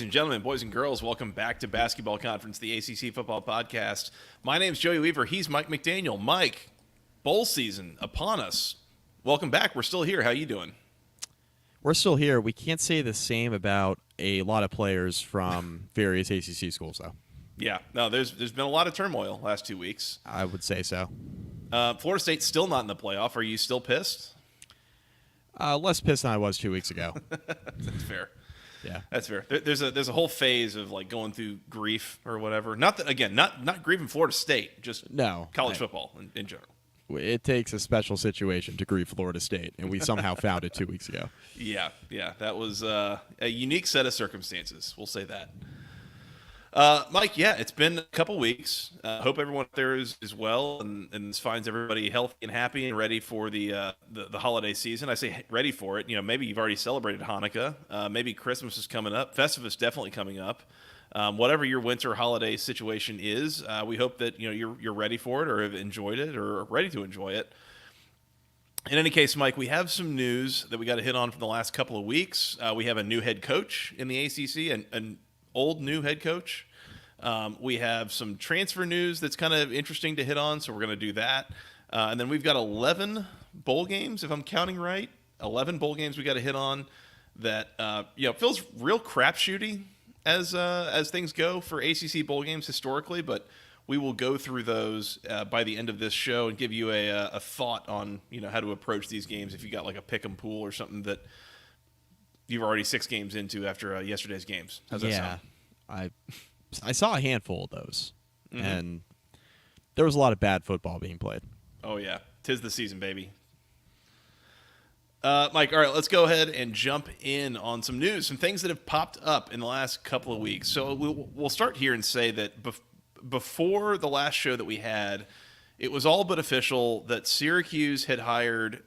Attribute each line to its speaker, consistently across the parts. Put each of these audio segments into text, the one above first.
Speaker 1: and gentlemen, boys and girls, welcome back to Basketball Conference, the ACC Football Podcast. My name's Joey Weaver. He's Mike McDaniel. Mike, bowl season upon us. Welcome back. We're still here. How you doing?
Speaker 2: We're still here. We can't say the same about a lot of players from various ACC schools, though.
Speaker 1: Yeah. No, there's been a lot of turmoil last 2 weeks.
Speaker 2: I would say so.
Speaker 1: Florida State's still not in the playoff. Are you still pissed?
Speaker 2: Less pissed than I was 2 weeks ago.
Speaker 1: That's fair.
Speaker 2: Yeah,
Speaker 1: that's fair. There's a whole phase of like going through grief or whatever. Not that again, not grieving Florida State, just college football in general.
Speaker 2: It takes a special situation to grieve Florida State, and we somehow found it 2 weeks ago.
Speaker 1: Yeah, that was a unique set of circumstances. We'll say that. Mike, yeah, it's been a couple weeks. Hope everyone out there is well and finds everybody healthy and happy and ready for the holiday season. I say ready for it. You know, maybe you've already celebrated Hanukkah. Maybe Christmas is coming up. Festivus definitely coming up. Whatever your winter holiday situation is, we hope that you're ready for it or have enjoyed it or are ready to enjoy it. In any case, Mike, we have some news that we got to hit on from the last couple of weeks. We have a new head coach in the ACC, an old new head coach. We have some transfer news that's kind of interesting to hit on, so we're going to do that. And then we've got 11 bowl games, if I'm counting right. 11 bowl games we got to hit on that feels real crapshooty as things go for ACC bowl games historically, but we will go through those by the end of this show and give you a thought on how to approach these games if you got like a pick 'em pool or something that you've already 6 games into after yesterday's games. How's that sound?
Speaker 2: I saw a handful of those, and there was a lot of bad football being played.
Speaker 1: Oh, yeah. 'Tis the season, baby. Mike, all right, let's go ahead and jump in on some news, some things that have popped up in the last couple of weeks. So we'll start here and say that before the last show that we had, it was all but official that Syracuse had hired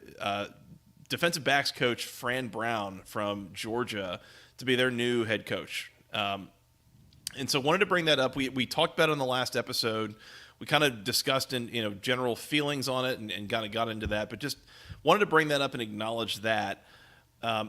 Speaker 1: defensive backs coach Fran Brown from Georgia to be their new head coach. And so wanted to bring that up. We talked about it on the last episode. We kind of discussed in general feelings on it and kind of got into that, but just wanted to bring that up and acknowledge that.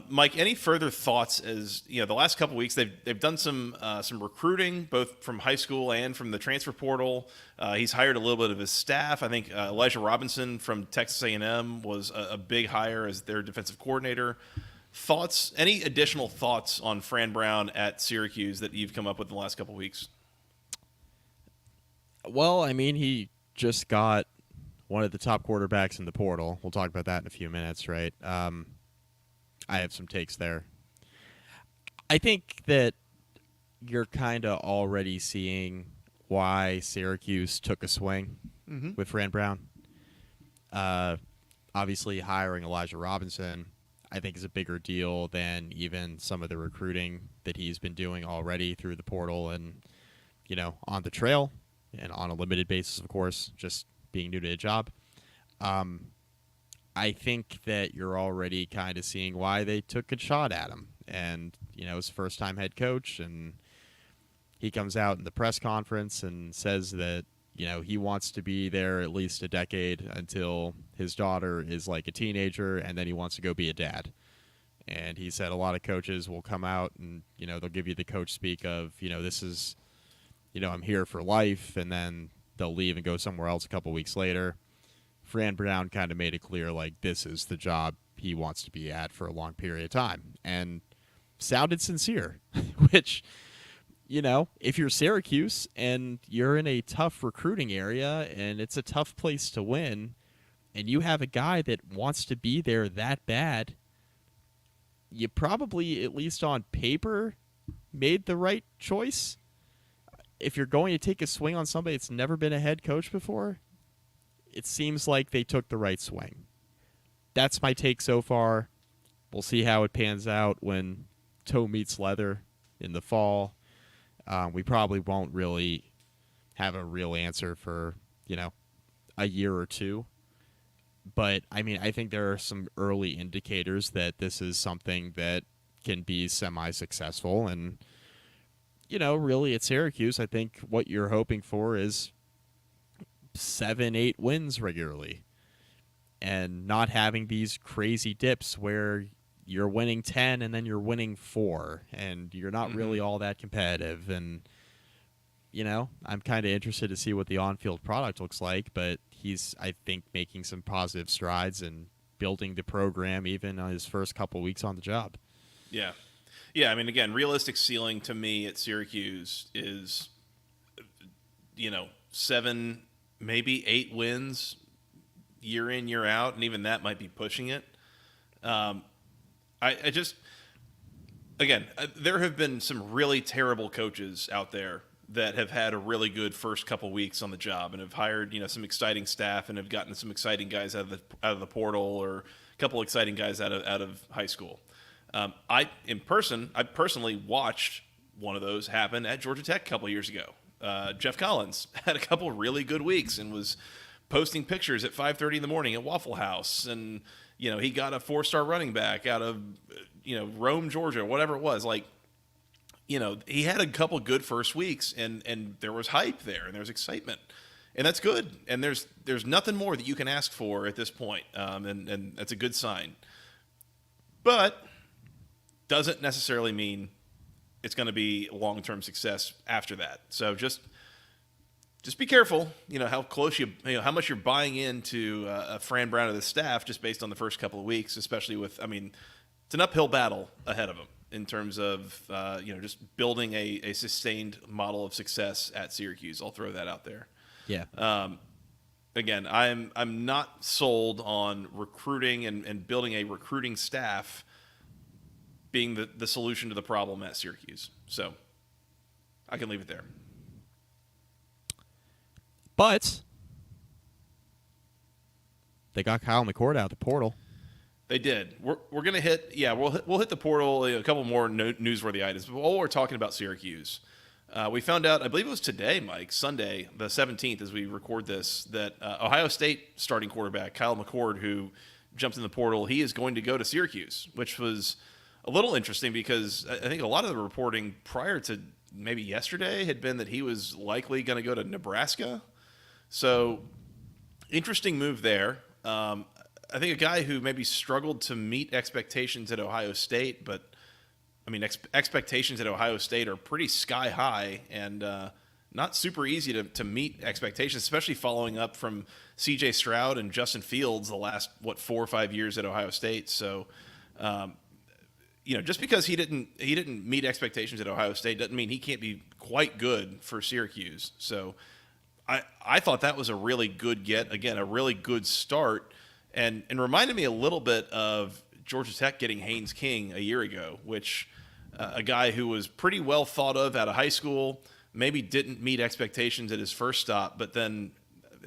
Speaker 1: Mike, any further thoughts? As the last couple of weeks they've done some recruiting both from high school and from the transfer portal. He's hired a little bit of his staff. I think Elijah Robinson from Texas A&M was a big hire as their defensive coordinator. Thoughts? Any additional thoughts on Fran Brown at Syracuse that you've come up with in the last couple of weeks?
Speaker 2: Well, I mean, he just got one of the top quarterbacks in the portal. We'll talk about that in a few minutes, right? I have some takes there. I think that you're kind of already seeing why Syracuse took a swing with Fran Brown. Obviously, hiring Elijah Robinson, I think, is a bigger deal than even some of the recruiting that he's been doing already through the portal and, on the trail and on a limited basis, of course, just being new to a job. I think that you're already kind of seeing why they took a shot at him. And, his first-time head coach, and he comes out in the press conference and says that, he wants to be there at least a decade until his daughter is like a teenager, and then he wants to go be a dad. And he said a lot of coaches will come out and, they'll give you the coach speak of, this is, I'm here for life, and then they'll leave and go somewhere else a couple weeks later. Fran Brown kind of made it clear, like, this is the job he wants to be at for a long period of time, and sounded sincere, which, if you're Syracuse and you're in a tough recruiting area and it's a tough place to win, and you have a guy that wants to be there that bad, you probably, at least on paper, made the right choice. If you're going to take a swing on somebody that's never been a head coach before, it seems like they took the right swing. That's my take so far. We'll see how it pans out when toe meets leather in the fall. We probably won't really have a real answer for, a year or two. But, I mean, I think there are some early indicators that this is something that can be semi-successful. And, really at Syracuse, I think what you're hoping for is 7-8 wins regularly. And not having these crazy dips where, you're winning 10 and then you're winning 4, and you're not really all that competitive. And, I'm kind of interested to see what the on-field product looks like, but he's, I think, making some positive strides and building the program even on his first couple weeks on the job.
Speaker 1: Yeah. Yeah, I mean, again, realistic ceiling to me at Syracuse is, 7, maybe 8 wins year in, year out, and even that might be pushing it. I just, again, there have been some really terrible coaches out there that have had a really good first couple weeks on the job and have hired, some exciting staff and have gotten some exciting guys out of the portal, or a couple exciting guys out of high school. I personally watched one of those happen at Georgia Tech a couple of years ago. Jeff Collins had a couple really good weeks and was posting pictures at 5:30 in the morning at Waffle House, and he got a 4-star running back out of Rome, Georgia, whatever it was. Like, he had a couple good first weeks, and there was hype there, and there was excitement, and that's good. And there's nothing more that you can ask for at this point, and that's a good sign. But doesn't necessarily mean it's going to be long-term success after that. So just be careful, how close how much you're buying into Fran Brown of the staff just based on the first couple of weeks, especially with, it's an uphill battle ahead of him in terms of, just building a sustained model of success at Syracuse. I'll throw that out there.
Speaker 2: Yeah.
Speaker 1: Again, I'm not sold on recruiting and building a recruiting staff being the solution to the problem at Syracuse. So I can leave it there.
Speaker 2: But they got Kyle McCord out the portal.
Speaker 1: They did. We're going to hit, we'll hit the portal, a couple more newsworthy items. But while we're talking about Syracuse, we found out, I believe it was today, Mike, Sunday, the 17th, as we record this, that Ohio State starting quarterback Kyle McCord, who jumped in the portal, he is going to go to Syracuse, which was a little interesting because I think a lot of the reporting prior to maybe yesterday had been that he was likely going to go to Nebraska. So, interesting move there. I think a guy who maybe struggled to meet expectations at Ohio State, but expectations at Ohio State are pretty sky high and not super easy to meet expectations, especially following up from C.J. Stroud and Justin Fields the last 4 or 5 years at Ohio State. So, just because he didn't meet expectations at Ohio State doesn't mean he can't be quite good for Syracuse. So, I thought that was a really good get. Again, a really good start, and reminded me a little bit of Georgia Tech getting Haynes King a year ago, which a guy who was pretty well thought of out of high school, maybe didn't meet expectations at his first stop, but then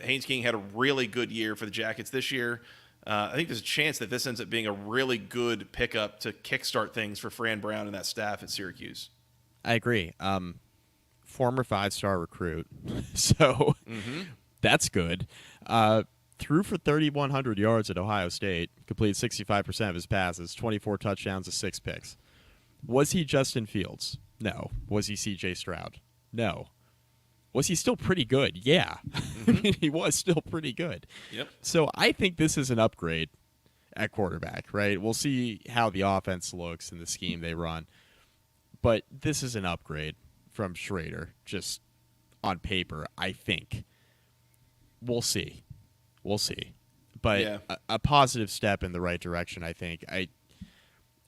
Speaker 1: Haynes King had a really good year for the Jackets this year. I think there's a chance that this ends up being a really good pickup to kickstart things for Fran Brown and that staff at Syracuse.
Speaker 2: I agree. Former 5-star recruit, so that's good. Threw for 3,100 yards at Ohio State, completed 65% of his passes, 24 touchdowns to 6 picks. Was he Justin Fields? No. Was he C.J. Stroud? No. Was he still pretty good? Yeah. He was still pretty good.
Speaker 1: Yep.
Speaker 2: So I think this is an upgrade at quarterback, right? We'll see how the offense looks and the scheme they run. But this is an upgrade from Schrader, just on paper, I think. We'll see. But a positive step in the right direction, I think.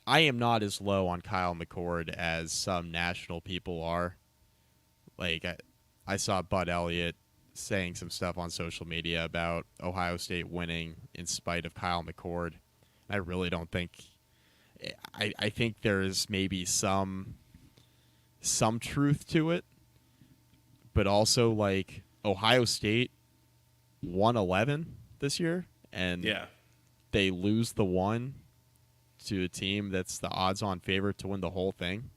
Speaker 2: I am not as low on Kyle McCord as some national people are. Like, I saw Bud Elliott saying some stuff on social media about Ohio State winning in spite of Kyle McCord. I really don't think – I think there is maybe some truth to it, but also, like, Ohio State won 11 this year, and they lose the one to a team that's the odds-on favorite to win the whole thing.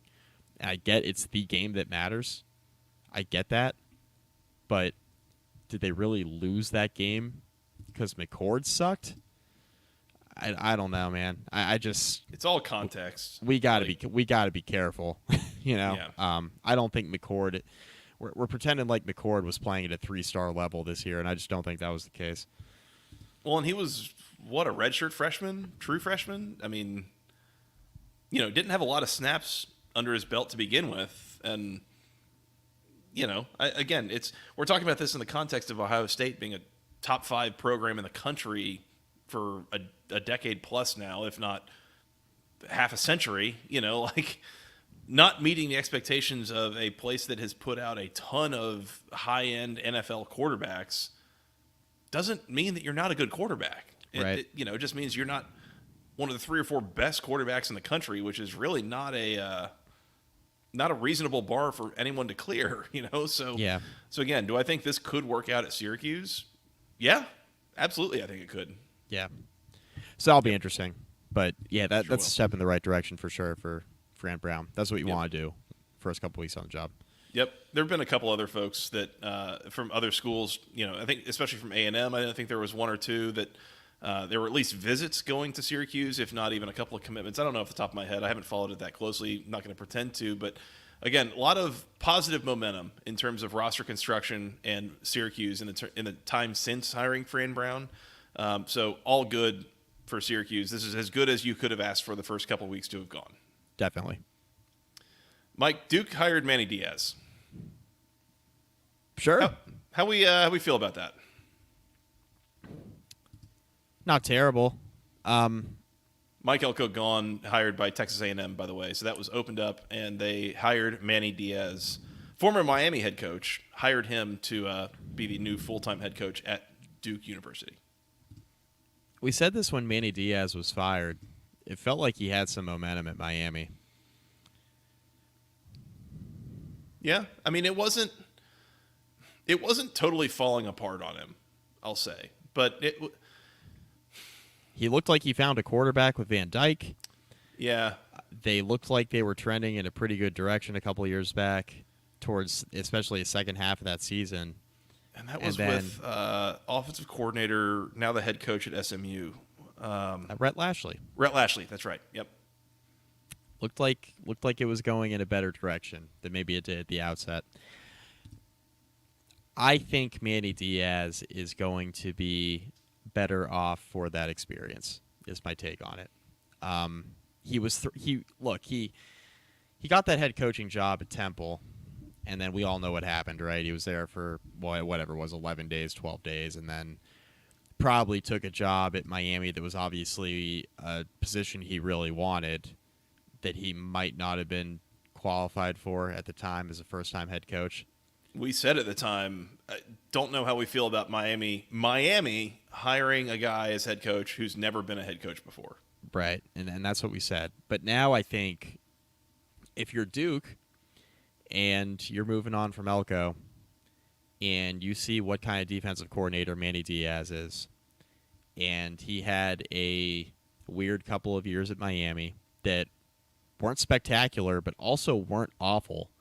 Speaker 2: And I get it's the game that matters. I get that. But did they really lose that game because McCord sucked? I don't know, man. I just
Speaker 1: it's all context.
Speaker 2: We gotta be careful, Yeah. I don't think McCord. We're pretending like McCord was playing at a 3-star level this year, and I just don't think that was the case.
Speaker 1: Well, and he was a redshirt freshman, true freshman. I mean, didn't have a lot of snaps under his belt to begin with. And, again, we're talking about this in the context of Ohio State being a top 5 program in the country for a decade plus now, if not half a century, not meeting the expectations of a place that has put out a ton of high-end NFL quarterbacks doesn't mean that you're not a good quarterback.
Speaker 2: Right.
Speaker 1: It just means you're not one of the 3 or 4 best quarterbacks in the country, which is really not a reasonable bar for anyone to clear, So,
Speaker 2: yeah.
Speaker 1: So again, do I think this could work out at Syracuse? Yeah, absolutely. I think it could.
Speaker 2: Yeah. So that'll be interesting. But yeah, that's a
Speaker 1: will.
Speaker 2: step in the right direction for sure for Fran Brown. That's what you want to do first couple weeks on the job.
Speaker 1: Yep. There have been a couple other folks that from other schools, I think especially from A&M, I think there was 1 or 2 that there were at least visits going to Syracuse, if not even a couple of commitments. I don't know off the top of my head. I haven't followed it that closely. I'm not going to pretend to. But, again, a lot of positive momentum in terms of roster construction and Syracuse in the time since hiring Fran Brown. So all good for Syracuse. This is as good as you could have asked for the first couple of weeks to have gone.
Speaker 2: Definitely.
Speaker 1: Mike, Duke hired Manny Diaz.
Speaker 2: Sure.
Speaker 1: How we feel about that?
Speaker 2: Not terrible.
Speaker 1: Mike Elko gone, hired by Texas A&M, by the way. So that was opened up, and they hired Manny Diaz, former Miami head coach, hired him to be the new full-time head coach at Duke University.
Speaker 2: We said this when Manny Diaz was fired. It felt like he had some momentum at Miami.
Speaker 1: Yeah, I mean, it wasn't totally falling apart on him, I'll say, but
Speaker 2: he looked like he found a quarterback with Van Dyke.
Speaker 1: Yeah,
Speaker 2: they looked like they were trending in a pretty good direction a couple of years back, towards especially the second half of that season.
Speaker 1: And that was with offensive coordinator, now the head coach at SMU,
Speaker 2: Rhett Lashley.
Speaker 1: Rhett Lashley, that's right. Yep.
Speaker 2: Looked like it was going in a better direction than maybe it did at the outset. I think Manny Diaz is going to be better off for that experience. Is my take on it. He got that head coaching job at Temple, and then we all know what happened, right? He was there for whatever it was, 11 days, 12 days, and then probably took a job at Miami that was obviously a position he really wanted, that he might not have been qualified for at the time as a first-time head coach.
Speaker 1: We said at the time, I don't know how we feel about Miami hiring a guy as head coach who's never been a head coach before.
Speaker 2: Right, and that's what we said. But now I think if you're Duke and you're moving on from Elko and you see what kind of defensive coordinator Manny Diaz is, and he had a weird couple of years at Miami that weren't spectacular but also weren't awful,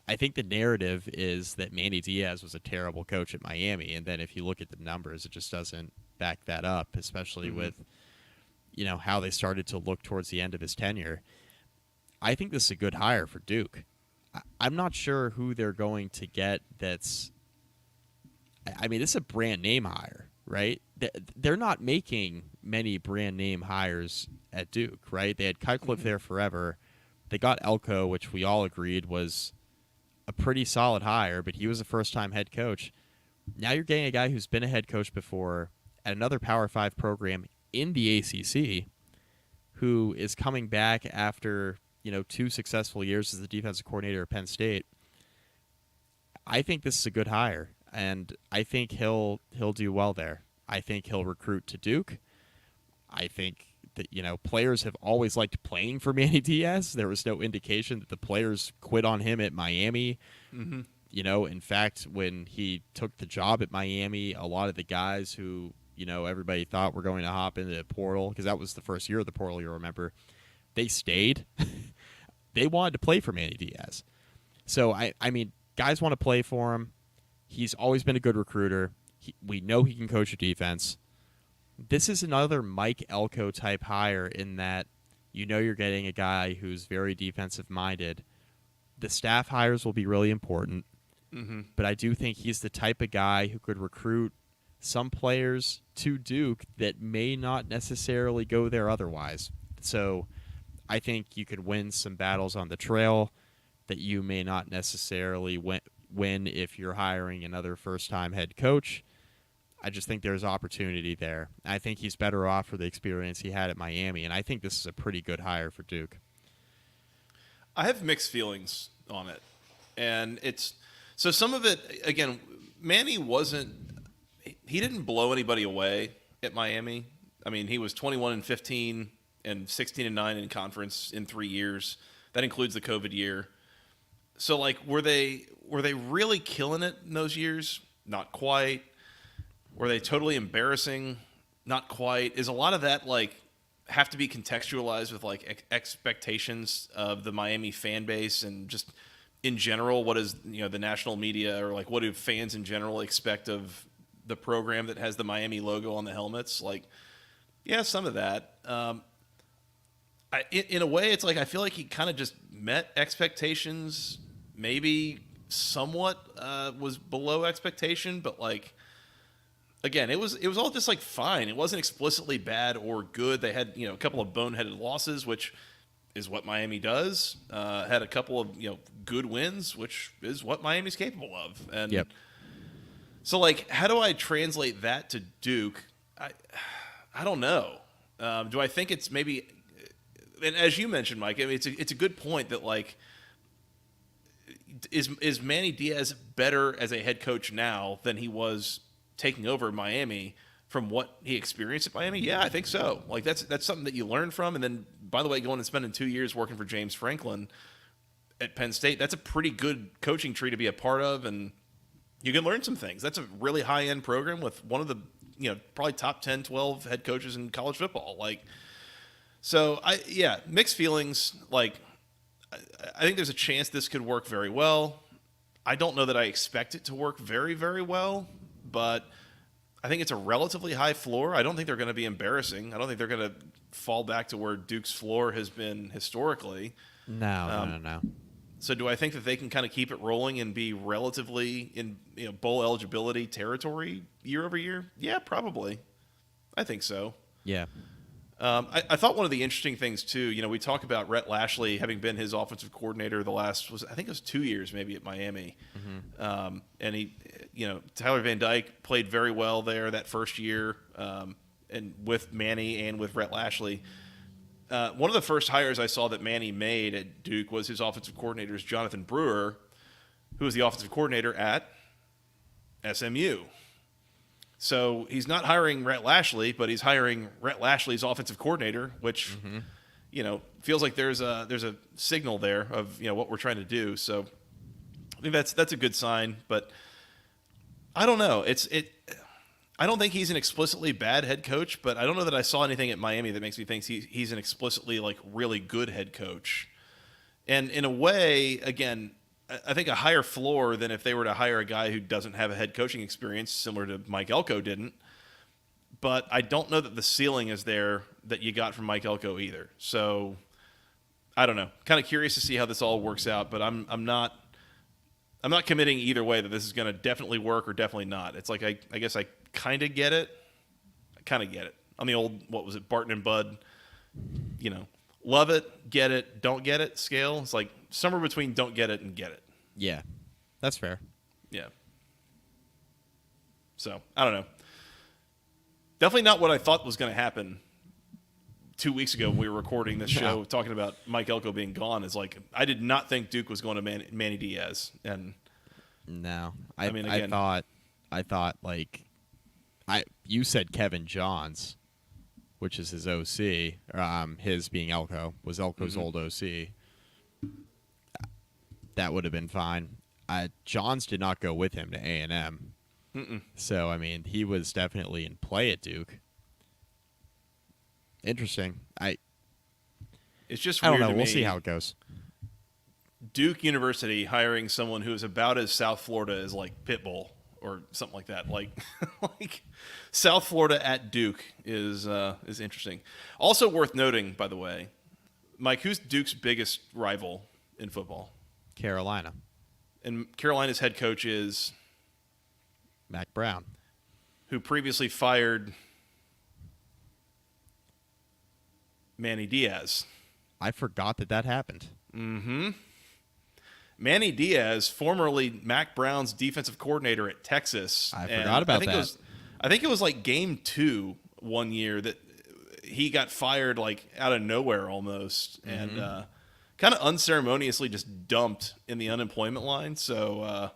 Speaker 2: I think the narrative is that Manny Diaz was a terrible coach at Miami, and then if you look at the numbers, it just doesn't back that up, especially with how they started to look towards the end of his tenure. I think this is a good hire for Duke. I'm not sure who they're going to get that's... I mean, this is a brand name hire, right? They're not making many brand name hires at Duke, right? They had Cutcliffe there forever. They got Elko, which we all agreed was a pretty solid hire, but he was a first-time head coach. Now you're getting a guy who's been a head coach before at another Power 5 program in the ACC, who is coming back after 2 successful years as the defensive coordinator at Penn State. I think this is a good hire, and I think he'll do well there. I think he'll recruit to Duke. I think that players have always liked playing for Manny Diaz. There was no indication that the players quit on him at Miami. Mm-hmm. In fact, when he took the job at Miami, a lot of the guys who everybody thought were going to hop into the portal, because that was the first year of the portal, you remember, they stayed. They wanted to play for Manny Diaz. So, I mean, guys want to play for him. He's always been a good recruiter. We know he can coach a defense. This is another Mike Elko type hire in that you're getting a guy who's very defensive-minded. The staff hires will be really important, but I do think he's the type of guy who could recruit some players to Duke that may not necessarily go there otherwise. So I think you could win some battles on the trail that you may not necessarily win if you're hiring another first-time head coach. I just think there's opportunity there. I think he's better off for the experience he had at Miami, and I think this is a pretty good hire for Duke.
Speaker 1: I have mixed feelings on it. And so some of it, again, Manny he didn't blow anybody away at Miami. I mean, he was 21-15 and 16-9 in conference in 3 years. That includes the COVID year. So, like, were they really killing it in those years? Not quite. Were they totally embarrassing? Not quite. Is a lot of that, like, have to be contextualized with, like, expectations of the Miami fan base and just in general, what is, the national media, or, like, what do fans in general expect of the program that has the Miami logo on the helmets? Like, yeah, some of that. In a way, it's like I feel like he kind of just met expectations, maybe somewhat was below expectation, but, like, again, it was all just, like, fine. It wasn't explicitly bad or good. They had, a couple of boneheaded losses, which is what Miami does. Had a couple of, good wins, which is what Miami's capable of. And
Speaker 2: yep.
Speaker 1: So, like, how do I translate that to Duke? I don't know. Do I think it's maybe, and as you mentioned, Mike, I mean, it's a good point that, like, is Manny Diaz better as a head coach now than he was taking over Miami from what he experienced at Miami? Yeah, I think so. Like, that's something that you learn from. And then, by the way, going and spending 2 years working for James Franklin at Penn State, that's a pretty good coaching tree to be a part of, and you can learn some things. That's a really high-end program with one of the, probably top 10, 12 head coaches in college football. Like, so mixed feelings. Like, I think there's a chance this could work very well. I don't know that I expect it to work very, very well, but I think it's a relatively high floor. I don't think they're going to be embarrassing. I don't think they're going to fall back to where Duke's floor has been historically.
Speaker 2: No.
Speaker 1: So do I think that they can kind of keep it rolling and be relatively in bowl eligibility territory year over year? Yeah, probably. I think so.
Speaker 2: Yeah.
Speaker 1: I thought one of the interesting things too, we talk about Rhett Lashley having been his offensive coordinator the last, I think it was 2 years maybe at Miami. Mm-hmm. And he, Tyler Van Dyke played very well there that first year, and with Manny and with Rhett Lashley. One of the first hires I saw that Manny made at Duke was his offensive coordinator, Jonathan Brewer, who was the offensive coordinator at SMU. So he's not hiring Rhett Lashley, but he's hiring Rhett Lashley's offensive coordinator, which, feels like there's a signal there of, what we're trying to do. So I think that's a good sign, but I don't know. I don't think he's an explicitly bad head coach, but I don't know that I saw anything at Miami that makes me think he's an explicitly, like, really good head coach. And in a way, again, I think a higher floor than if they were to hire a guy who doesn't have a head coaching experience, similar to Mike Elko didn't. But I don't know that the ceiling is there that you got from Mike Elko either. So I don't know. Kind of curious to see how this all works out, but I'm not committing either way that this is going to definitely work or definitely not. It's like I guess I kind of get it. I kind of get it. On the old, what was it, Barton and Bud, love it, get it, don't get it scale. It's like somewhere between don't get it and get it.
Speaker 2: Yeah, that's fair.
Speaker 1: Yeah. So, I don't know. Definitely not what I thought was going to happen 2 weeks ago when we were recording this show talking about Mike Elko being gone. Is like, I did not think Duke was going to Manny Diaz. And
Speaker 2: no,
Speaker 1: I mean, again,
Speaker 2: I thought like, you said Kevin Johns, which is his OC, his being Elko, was Elko's old OC. That would have been fine. Johns did not go with him to A&M. So, I mean, he was definitely in play at Duke. Interesting.
Speaker 1: It's just
Speaker 2: I
Speaker 1: weird
Speaker 2: don't know.
Speaker 1: to
Speaker 2: We'll
Speaker 1: me.
Speaker 2: see how it goes.
Speaker 1: Duke University hiring someone who is about as South Florida as, like, Pitbull or something like that. Like, like South Florida at Duke is interesting. Also worth noting, by the way, Mike, who's Duke's biggest rival in football?
Speaker 2: Carolina.
Speaker 1: And Carolina's head coach is
Speaker 2: Mac Brown,
Speaker 1: who previously fired Manny Diaz.
Speaker 2: I forgot that happened.
Speaker 1: Mm-hmm. Manny Diaz, formerly Mac Brown's defensive coordinator at Texas.
Speaker 2: I forgot about that.
Speaker 1: I think it was like game 2 one year that he got fired like out of nowhere almost, and kind of unceremoniously just dumped in the unemployment line. So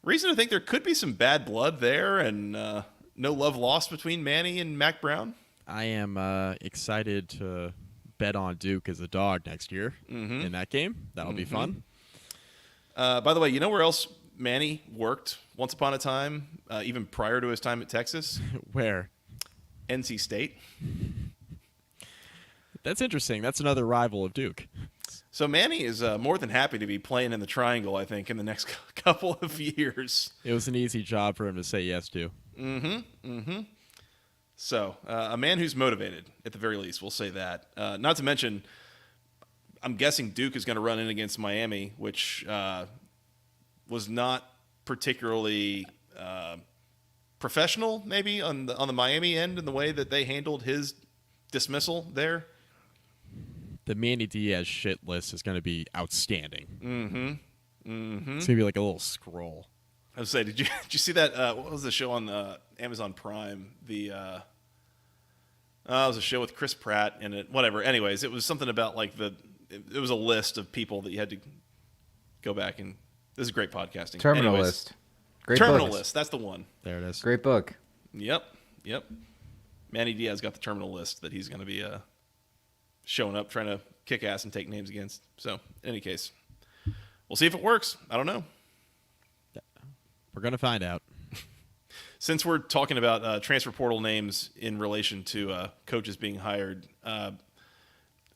Speaker 1: reason to think there could be some bad blood there, and no love lost between Manny and Mac Brown.
Speaker 2: I am excited to bet on Duke as a dog next year in that game. That'll be fun.
Speaker 1: By the way, you know where else Manny worked once upon a time, even prior to his time at Texas?
Speaker 2: Where?
Speaker 1: NC State.
Speaker 2: That's interesting. That's another rival of Duke.
Speaker 1: So Manny is more than happy to be playing in the triangle, I think, in the next couple of years.
Speaker 2: It was an easy job for him to say yes to.
Speaker 1: So a man who's motivated, at the very least, we'll say that. Not to mention, I'm guessing Duke is going to run in against Miami, which was not particularly professional, maybe on the Miami end, in the way that they handled his dismissal there.
Speaker 2: The Manny Diaz shit list is going to be outstanding. It's going to be like a little scroll.
Speaker 1: I was say, did you see that? What was the show on Amazon Prime? It was a show with Chris Pratt in it. Whatever. Anyways, it was something about like it was a list of people that you had to go back and. This is great podcasting.
Speaker 3: Terminal
Speaker 1: Anyways,
Speaker 3: list. Great
Speaker 1: terminal
Speaker 3: book.
Speaker 1: list. That's the one.
Speaker 2: There it is.
Speaker 3: Great book.
Speaker 1: Yep. Manny Diaz got the terminal list that he's going to be showing up, trying to kick ass and take names against. So, in any case, we'll see if it works. I don't know.
Speaker 2: We're going to find out.
Speaker 1: Since we're talking about transfer portal names in relation to coaches being hired,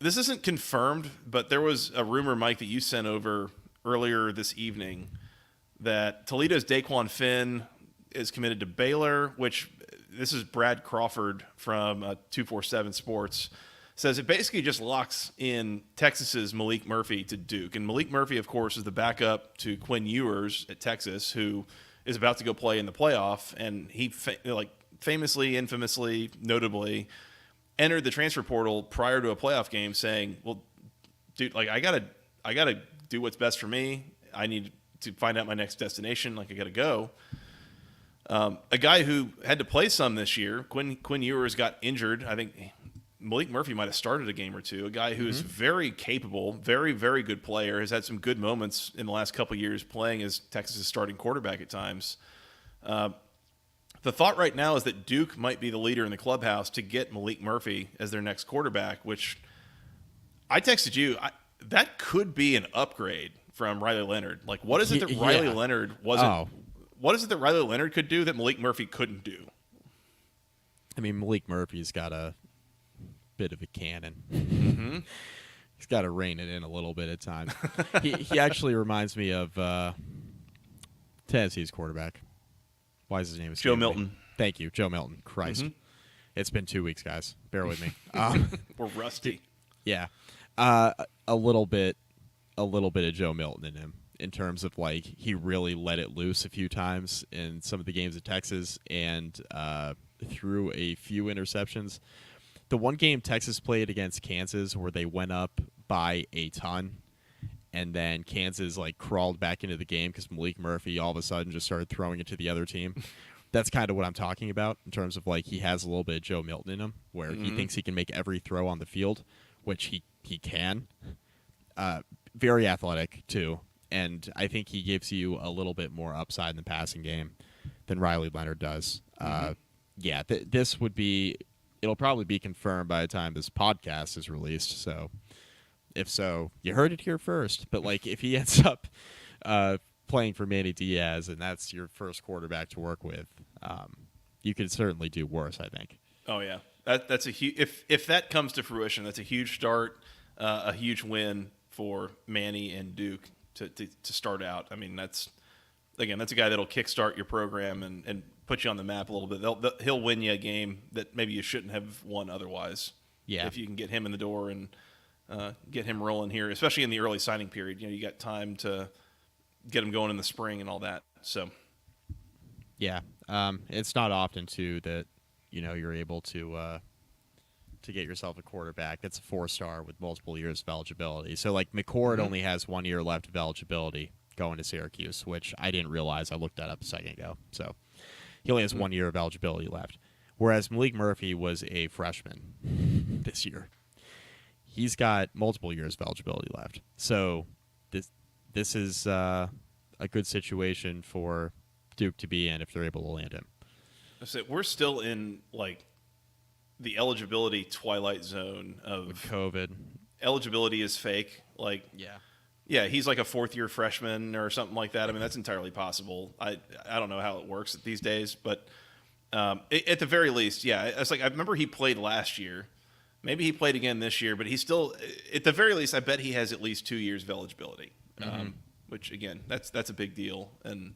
Speaker 1: this isn't confirmed, but there was a rumor, Mike, that you sent over earlier this evening that Toledo's Daquan Finn is committed to Baylor, which this is Brad Crawford from 247 Sports, says it basically just locks in Texas's Maalik Murphy to Duke. And Maalik Murphy, of course, is the backup to Quinn Ewers at Texas, who is about to go play in the playoff. And he famously, infamously, notably entered the transfer portal prior to a playoff game saying, well, dude, like I gotta do what's best for me. I need to find out my next destination. Like I got to go. A guy who had to play some this year, Quinn Ewers got injured. I think Maalik Murphy might have started a game or two. A guy who is very capable, very, very good player, has had some good moments in the last couple of years playing as Texas' starting quarterback at times. The thought right now is that Duke might be the leader in the clubhouse to get Maalik Murphy as their next quarterback, which I texted you. That could be an upgrade from Riley Leonard. Like, what is it that Riley Leonard wasn't? What is it that Riley Leonard could do that Maalik Murphy couldn't do?
Speaker 2: I mean, Maalik Murphy's got a bit of a cannon. He's got to rein it in a little bit at times. he actually reminds me of Tennessee's quarterback. Why is his name?
Speaker 1: Joe Milton.
Speaker 2: Thank you, Joe Milton. Christ. It's been 2 weeks, guys. Bear with me.
Speaker 1: We're rusty.
Speaker 2: Yeah. A little bit of Joe Milton in him in terms of like he really let it loose a few times in some of the games at Texas and threw a few interceptions. The one game Texas played against Kansas where they went up by a ton and then Kansas like crawled back into the game because Maalik Murphy all of a sudden just started throwing it to the other team. That's kind of what I'm talking about in terms of like he has a little bit of Joe Milton in him where he thinks he can make every throw on the field, which he can. Very athletic, too. And I think he gives you a little bit more upside in the passing game than Riley Leonard does. This would be – it'll probably be confirmed by the time this podcast is released. So, if so, you heard it here first. But, like, if he ends up playing for Manny Diaz and that's your first quarterback to work with, you could certainly do worse, I think.
Speaker 1: Oh, yeah. That's a huge – if that comes to fruition, that's a huge start, a huge win for Manny and Duke to start out. I mean, that's a guy that'll kickstart your program and put you on the map a little bit. He'll win you a game that maybe you shouldn't have won otherwise. Yeah. If you can get him in the door and get him rolling here, especially in the early signing period. You know, you got time to get him going in the spring and all that. So,
Speaker 2: yeah, it's not often too that you're able to to get yourself a quarterback that's a 4-star with multiple years of eligibility. So, like, McCord only has 1 year left of eligibility going to Syracuse, which I didn't realize. I looked that up a second ago. So, he only has 1 year of eligibility left. Whereas Maalik Murphy was a freshman this year. He's got multiple years of eligibility left. So, this is a good situation for Duke to be in if they're able to land him.
Speaker 1: So we're still in, like, the eligibility twilight zone of
Speaker 2: With COVID.
Speaker 1: Eligibility is fake. Like,
Speaker 2: yeah,
Speaker 1: he's like a fourth-year freshman or something like that. I mean, that's entirely possible. I don't know how it works these days, but at the very least, yeah. It's like I remember he played last year. Maybe he played again this year, but he's still, at the very least, I bet he has at least 2 years of eligibility, which, again, that's a big deal. And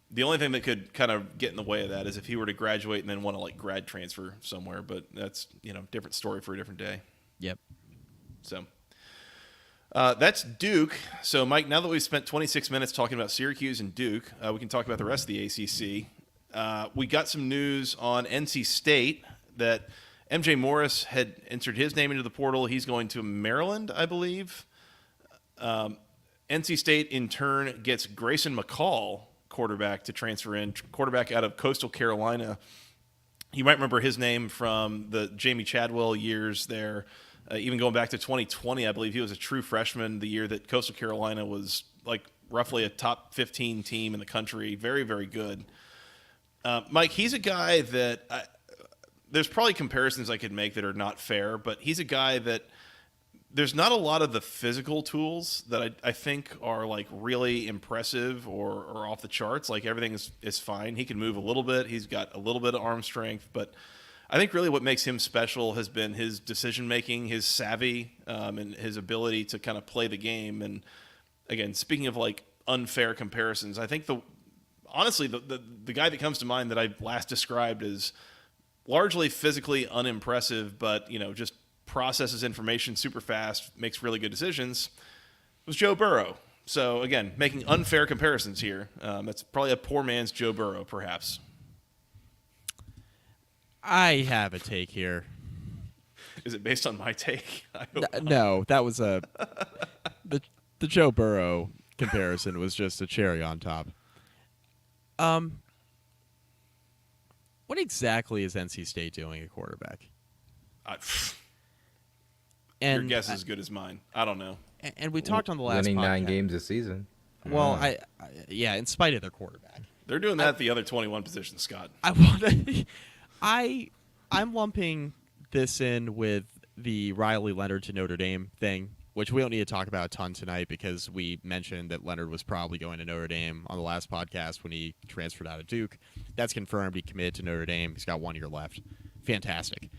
Speaker 1: the only thing that could kind of get in the way of that is if he were to graduate and then want to, like, grad transfer somewhere. But that's, different story for a different day.
Speaker 2: Yep.
Speaker 1: So that's Duke. So, Mike, now that we've spent 26 minutes talking about Syracuse and Duke, we can talk about the rest of the ACC. We got some news on NC State that MJ Morris had entered his name into the portal. He's going to Maryland, I believe. NC State, in turn, gets Grayson McCall, quarterback, to transfer in, quarterback out of Coastal Carolina. You might remember his name from the Jamie Chadwell years there, even going back to 2020. I believe he was a true freshman the year that Coastal Carolina was, like, roughly a top 15 team in the country. Very, very good. Mike, he's a guy that there's probably comparisons I could make that are not fair, but he's a guy that there's not a lot of the physical tools that I think are, like, really impressive or off the charts. Like, everything is fine. He can move a little bit. He's got a little bit of arm strength. But I think really what makes him special has been his decision-making, his savvy, and his ability to kind of play the game. And, again, speaking of, like, unfair comparisons, I think honestly, the guy that comes to mind that I last described as largely physically unimpressive, but, just processes information super fast, makes really good decisions, was Joe Burrow. So, again, making unfair comparisons here. That's probably a poor man's Joe Burrow, perhaps.
Speaker 2: I have a take here.
Speaker 1: Is it based on my take?
Speaker 2: No, that was the Joe Burrow comparison was just a cherry on top. What exactly is NC State doing at quarterback?
Speaker 1: Your guess is as good as mine. I don't know.
Speaker 2: And we talked on the last
Speaker 3: winning
Speaker 2: podcast.
Speaker 3: 9 games this season.
Speaker 2: Well, in spite of their quarterback.
Speaker 1: They're doing that at the other 21 positions, Scott.
Speaker 2: I'm lumping this in with the Riley Leonard to Notre Dame thing, which we don't need to talk about a ton tonight because we mentioned that Leonard was probably going to Notre Dame on the last podcast when he transferred out of Duke. That's confirmed. He committed to Notre Dame. He's got 1 year left. Fantastic.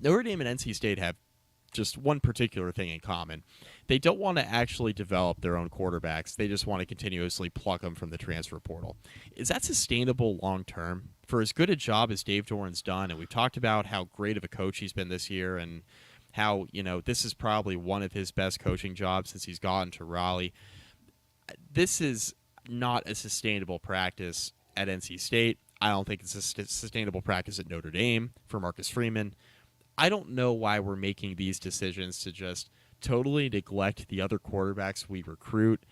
Speaker 2: Notre Dame and NC State have just one particular thing in common. They don't want to actually develop their own quarterbacks. They just want to continuously pluck them from the transfer portal. Is that sustainable long term? For as good a job as Dave Doran's done, and we've talked about how great of a coach he's been this year and how, this is probably one of his best coaching jobs since he's gotten to Raleigh. This is not a sustainable practice at NC State. I don't think it's a sustainable practice at Notre Dame for Marcus Freeman. I don't know why we're making these decisions to just totally neglect the other quarterbacks we recruit.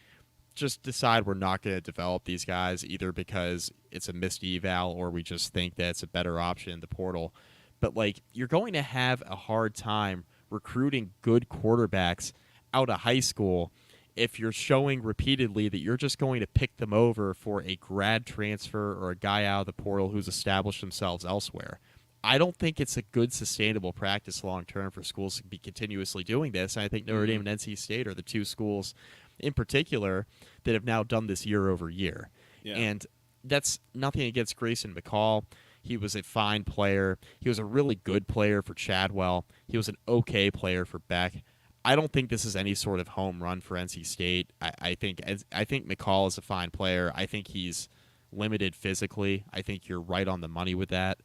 Speaker 2: Just decide we're not going to develop these guys either because it's a missed eval or we just think that it's a better option in the portal. But, like, you're going to have a hard time recruiting good quarterbacks out of high school if you're showing repeatedly that you're just going to pick them over for a grad transfer or a guy out of the portal who's established themselves elsewhere. I don't think it's a good sustainable practice long term for schools to be continuously doing this. And I think Notre Dame and NC State are the two schools in particular that have now done this year over year. Yeah. And that's nothing against Grayson McCall. He was a fine player. He was a really good player for Chadwell. He was an okay player for Beck. I don't think this is any sort of home run for NC State. I think McCall is a fine player. I think he's limited physically. I think you're right on the money with that.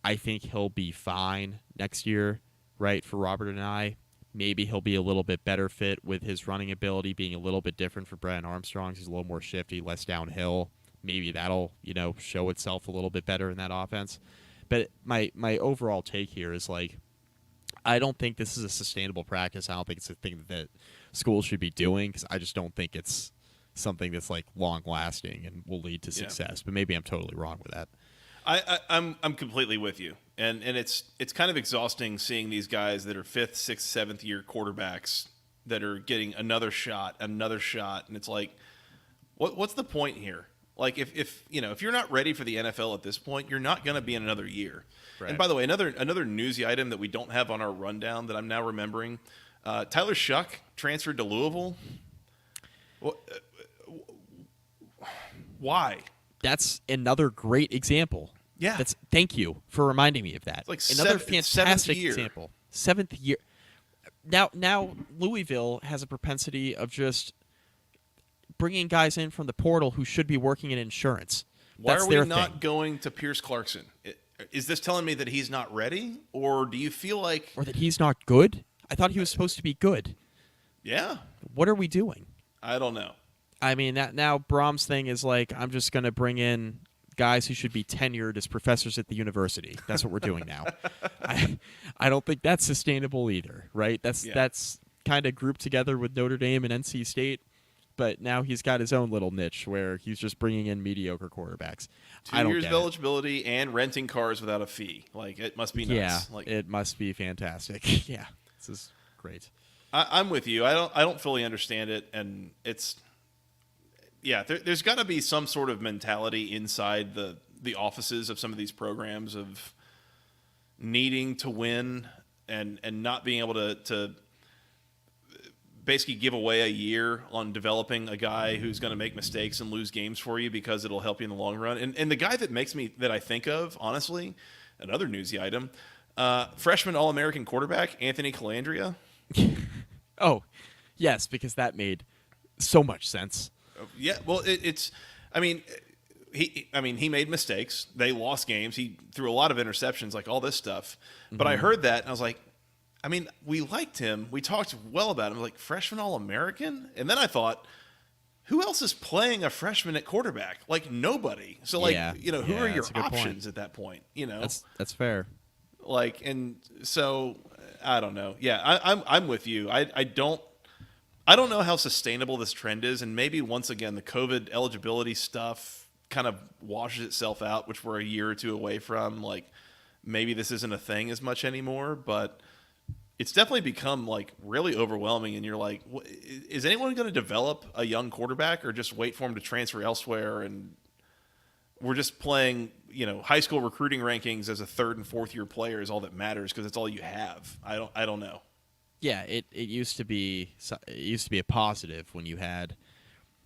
Speaker 2: I think he'll be fine next year, right, for Robert and I. Maybe he'll be a little bit better fit with his running ability being a little bit different for Brennan Armstrong. He's a little more shifty, less downhill. Maybe that'll, show itself a little bit better in that offense. But my overall take here is, like, I don't think this is a sustainable practice. I don't think it's a thing that schools should be doing because I just don't think it's something that's like long lasting and will lead to success. But maybe I'm totally wrong with that.
Speaker 1: I'm completely with you, and it's kind of exhausting seeing these guys that are 5th, 6th, 7th year quarterbacks that are getting another shot, and it's like, what's the point here? Like if you're not ready for the NFL at this point, you're not going to be in another year. Right. And by the way, another newsy item that we don't have on our rundown that I'm now remembering, Tyler Shough transferred to Louisville. Why?
Speaker 2: That's another great example.
Speaker 1: Yeah.
Speaker 2: Thank you for reminding me of that.
Speaker 1: It's like
Speaker 2: another fantastic example. 7th year. Now Louisville has a propensity of just bringing guys in from the portal who should be working in insurance.
Speaker 1: Why are we not going to Pierce Clarkson? Is this telling me that he's not ready, or do you feel like...
Speaker 2: Or that he's not good? I thought he was supposed to be good.
Speaker 1: Yeah.
Speaker 2: What are we doing?
Speaker 1: I don't know.
Speaker 2: I mean, now Brahm's thing is like, I'm just going to bring in guys who should be tenured as professors at the university. That's what we're doing now. I don't think that's sustainable either, right? That's kind of grouped together with Notre Dame and NC State, but now he's got his own little niche where he's just bringing in mediocre quarterbacks.
Speaker 1: 2 years of eligibility and renting cars without a fee. Like, it must be nuts.
Speaker 2: Yeah, it must be fantastic. Yeah, this is great.
Speaker 1: I'm with you. I don't fully understand it, and it's... Yeah, there's got to be some sort of mentality inside the offices of some of these programs of needing to win and not being able to basically give away a year on developing a guy who's going to make mistakes and lose games for you because it'll help you in the long run. And the guy that I think of, honestly, another newsy item, freshman All-American quarterback Anthony Calandria.
Speaker 2: Oh, yes, because that made so much sense.
Speaker 1: Yeah, well, he made mistakes. They lost games. He threw a lot of interceptions, like all this stuff. But I heard that, and I was like, we liked him. We talked well about him. Like, freshman All-American? And then I thought, who else is playing a freshman at quarterback? Like, nobody. So, who are your options at that point?
Speaker 2: That's fair.
Speaker 1: Like, and so, I don't know. Yeah, I'm with you. I don't know how sustainable this trend is, and maybe once again the COVID eligibility stuff kind of washes itself out, which we're a year or two away from. Like, maybe this isn't a thing as much anymore, but it's definitely become like really overwhelming. And you're like, is anyone going to develop a young quarterback, or just wait for him to transfer elsewhere? And we're just playing, high school recruiting rankings as a 3rd and 4th year player is all that matters because it's all you have. I don't know.
Speaker 2: Yeah, it used to be a positive when you had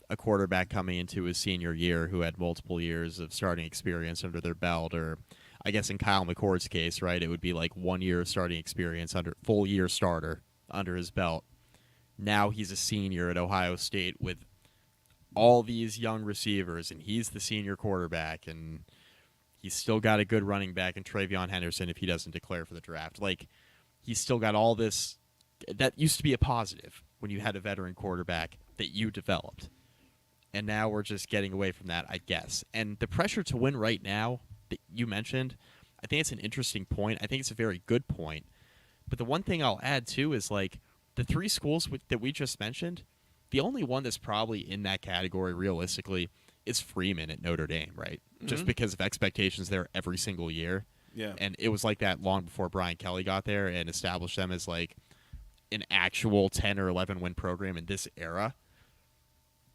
Speaker 2: a quarterback coming into his senior year who had multiple years of starting experience under their belt, or I guess in Kyle McCord's case, right, it would be like 1 year of starting experience full year starter under his belt. Now he's a senior at Ohio State with all these young receivers, and he's the senior quarterback, and he's still got a good running back in Travion Henderson if he doesn't declare for the draft. Like, he's still got all this. That used to be a positive when you had a veteran quarterback that you developed. And now we're just getting away from that, I guess. And the pressure to win right now that you mentioned, I think it's an interesting point. I think it's a very good point. But the one thing I'll add, too, is like the 3 schools that we just mentioned, the only one that's probably in that category realistically is Freeman at Notre Dame, right? Mm-hmm. Just because of expectations there every single year.
Speaker 1: Yeah.
Speaker 2: And it was like that long before Brian Kelly got there and established them as like an actual 10 or 11 win program in this era.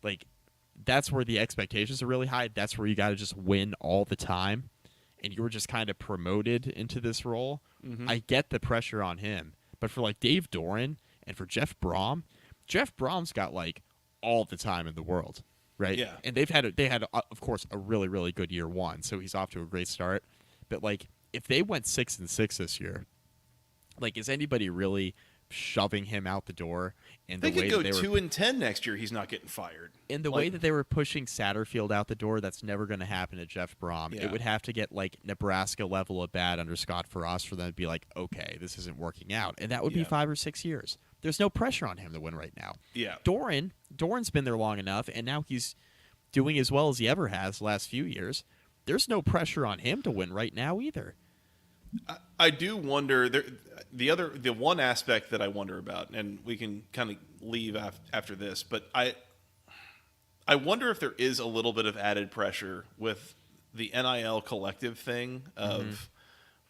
Speaker 2: Like, that's where the expectations are really high. That's where you got to just win all the time. And you were just kind of promoted into this role. Mm-hmm. I get the pressure on him. But for like Dave Doran and for Jeff Brom's got like all the time in the world, right?
Speaker 1: Yeah.
Speaker 2: And they had of course a really, really good year 1. So he's off to a great start. But like, if they went 6-6 this year, like, is anybody really shoving him out the door? And
Speaker 1: they could go 2-10 next year. He's not getting fired.
Speaker 2: In the way that they were pushing Satterfield out the door, that's never going to happen to Jeff Brom. Yeah. It would have to get like Nebraska level of bad under Scott Frost for them to be like, okay, this isn't working out, and that would be 5 or 6 years. There's no pressure on him to win right now.
Speaker 1: Yeah,
Speaker 2: Doran's been there long enough, and now he's doing as well as he ever has the last few years. There's no pressure on him to win right now either.
Speaker 1: I do wonder the one aspect that I wonder about, and we can kind of leave after this, but I wonder if there is a little bit of added pressure with the NIL collective thing of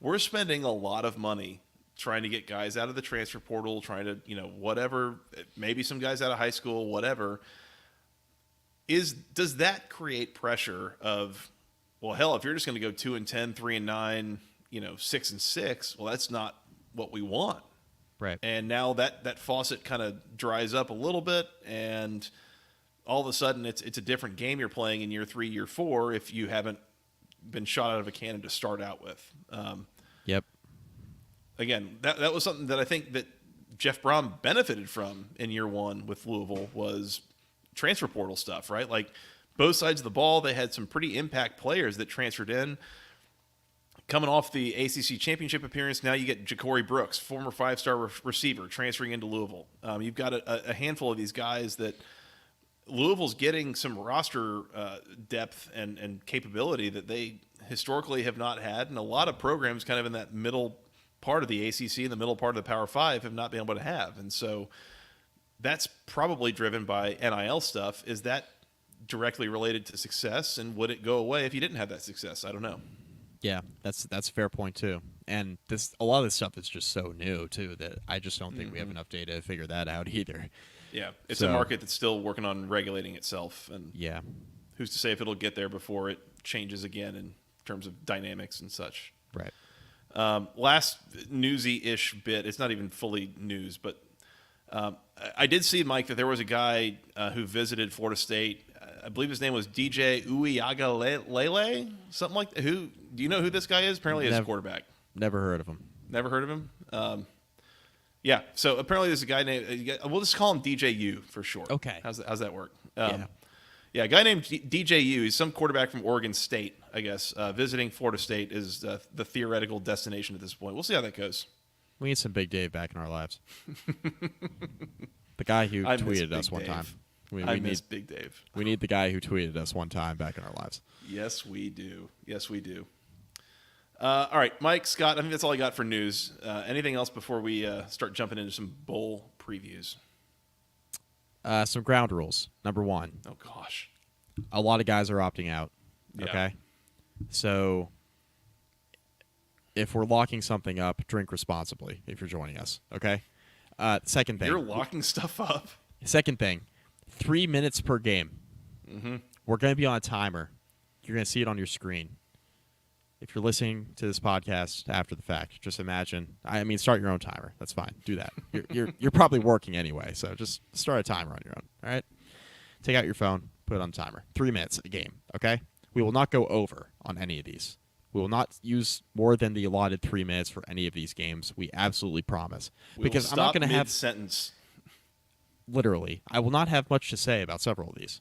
Speaker 1: we're spending a lot of money trying to get guys out of the transfer portal, trying to, whatever, maybe some guys out of high school, whatever. Does that create pressure of, well, hell, if you're just going to go 2-10, 3-9, 6-6, well, that's not what we want.
Speaker 2: Right.
Speaker 1: And now that faucet kind of dries up a little bit, and all of a sudden it's a different game you're playing in year 3, year 4 if you haven't been shot out of a cannon to start out with.
Speaker 2: Yep.
Speaker 1: Again, that was something that I think that Jeff Brom benefited from in year 1 with Louisville was transfer portal stuff, right? Like both sides of the ball, they had some pretty impact players that transferred in. Coming off the ACC championship appearance, now you get Ja'Cory Brooks, former 5-star receiver, transferring into Louisville. You've got a handful of these guys that Louisville's getting some roster depth and capability that they historically have not had, and a lot of programs kind of in that middle part of the ACC and the middle part of the Power 5 have not been able to have. And so that's probably driven by NIL stuff. Is that directly related to success, and would it go away if you didn't have that success? I don't know.
Speaker 2: Yeah, that's a fair point too. And a lot of this stuff is just so new too that I just don't think we have enough data to figure that out either.
Speaker 1: Yeah, it's a market that's still working on regulating itself, and
Speaker 2: yeah,
Speaker 1: who's to say if it'll get there before it changes again in terms of dynamics and such.
Speaker 2: Right.
Speaker 1: Last newsy-ish bit, it's not even fully news, but I did see, Mike, that there was a guy who visited Florida State. I believe his name was DJ Uiagalelei, something like that. Do you know who this guy is? Apparently he's a quarterback.
Speaker 2: Never heard of him.
Speaker 1: Never heard of him? Yeah, so apparently there's a guy named, we'll just call him DJ U for short.
Speaker 2: Okay.
Speaker 1: How's that work? Yeah, a guy named DJ U. He's some quarterback from Oregon State, I guess. Visiting Florida State is the theoretical destination at this point. We'll see how that goes.
Speaker 2: We need some Big Dave back in our lives. The guy who tweeted us one time.
Speaker 1: I miss Big Dave.
Speaker 2: We need the guy who tweeted us one time back in our lives.
Speaker 1: Yes, we do. Yes, we do. All right, Mike, Scott, I think that's all I got for news. Anything else before we start jumping into some bowl previews?
Speaker 2: Some ground rules. Number 1.
Speaker 1: Oh, gosh.
Speaker 2: A lot of guys are opting out.
Speaker 1: Yeah.
Speaker 2: Okay? So if we're locking something up, drink responsibly if you're joining us. Okay? Second thing.
Speaker 1: You're locking stuff up?
Speaker 2: Second thing. 3 minutes per game.
Speaker 1: Mm-hmm.
Speaker 2: We're going to be on a timer. You're going to see it on your screen. If you're listening to this podcast after the fact, just imagine. Start your own timer. That's fine. Do that. You're probably working anyway, so just start a timer on your own. All right. Take out your phone, put it on timer. 3 minutes a game. Okay. We will not go over on any of these. We will not use more than the allotted 3 minutes for any of these games. We absolutely promise. Because I'm not going to have
Speaker 1: sentence.
Speaker 2: Literally, I will not have much to say about several of these.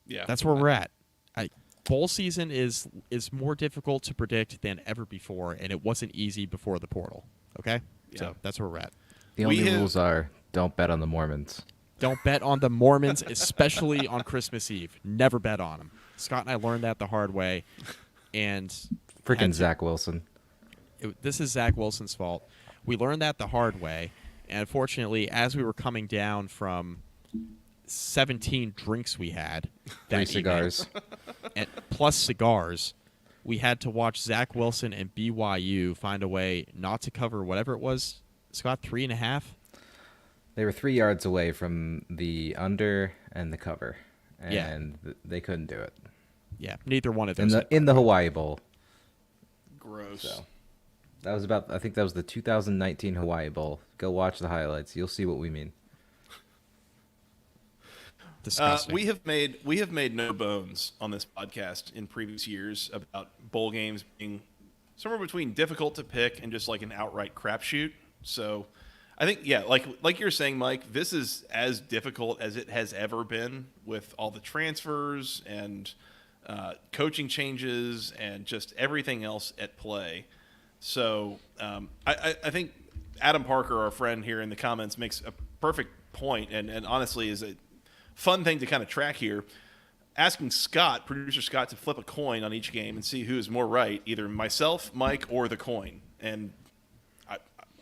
Speaker 1: Yeah,
Speaker 2: that's where we're at. Bowl season is more difficult to predict than ever before, and it wasn't easy before the portal. Okay? Yeah. So that's where we're at.
Speaker 3: The only rules are don't bet on the Mormons.
Speaker 2: Don't bet on the Mormons, especially on Christmas Eve. Never bet on them. Scott and I learned that the hard way. And
Speaker 3: freaking Zach Wilson.
Speaker 2: This is Zach Wilson's fault. We learned that the hard way, and unfortunately, as we were coming down from 17 drinks we had,
Speaker 3: 3 cigars,
Speaker 2: and plus cigars, we had to watch Zach Wilson and BYU find a way not to cover whatever it was, Scott, 3.5.
Speaker 3: They were 3 yards away from the under and the cover, and they couldn't do it.
Speaker 2: Yeah, neither one of those.
Speaker 3: In the Hawaii Bowl.
Speaker 1: Gross.
Speaker 3: So, I think that was the 2019 Hawaii Bowl. Go watch the highlights. You'll see what we mean.
Speaker 2: Disgusting.
Speaker 1: We have made no bones on this podcast in previous years about bowl games being somewhere between difficult to pick and just like an outright crapshoot. So I think, like you're saying, Mike, this is as difficult as it has ever been with all the transfers and coaching changes and just everything else at play. So I think Adam Parker, our friend here in the comments, makes a perfect point and honestly is a fun thing to kind of track here. asking producer Scott, to flip a coin on each game and see who is more right, either myself, Mike, or the coin. And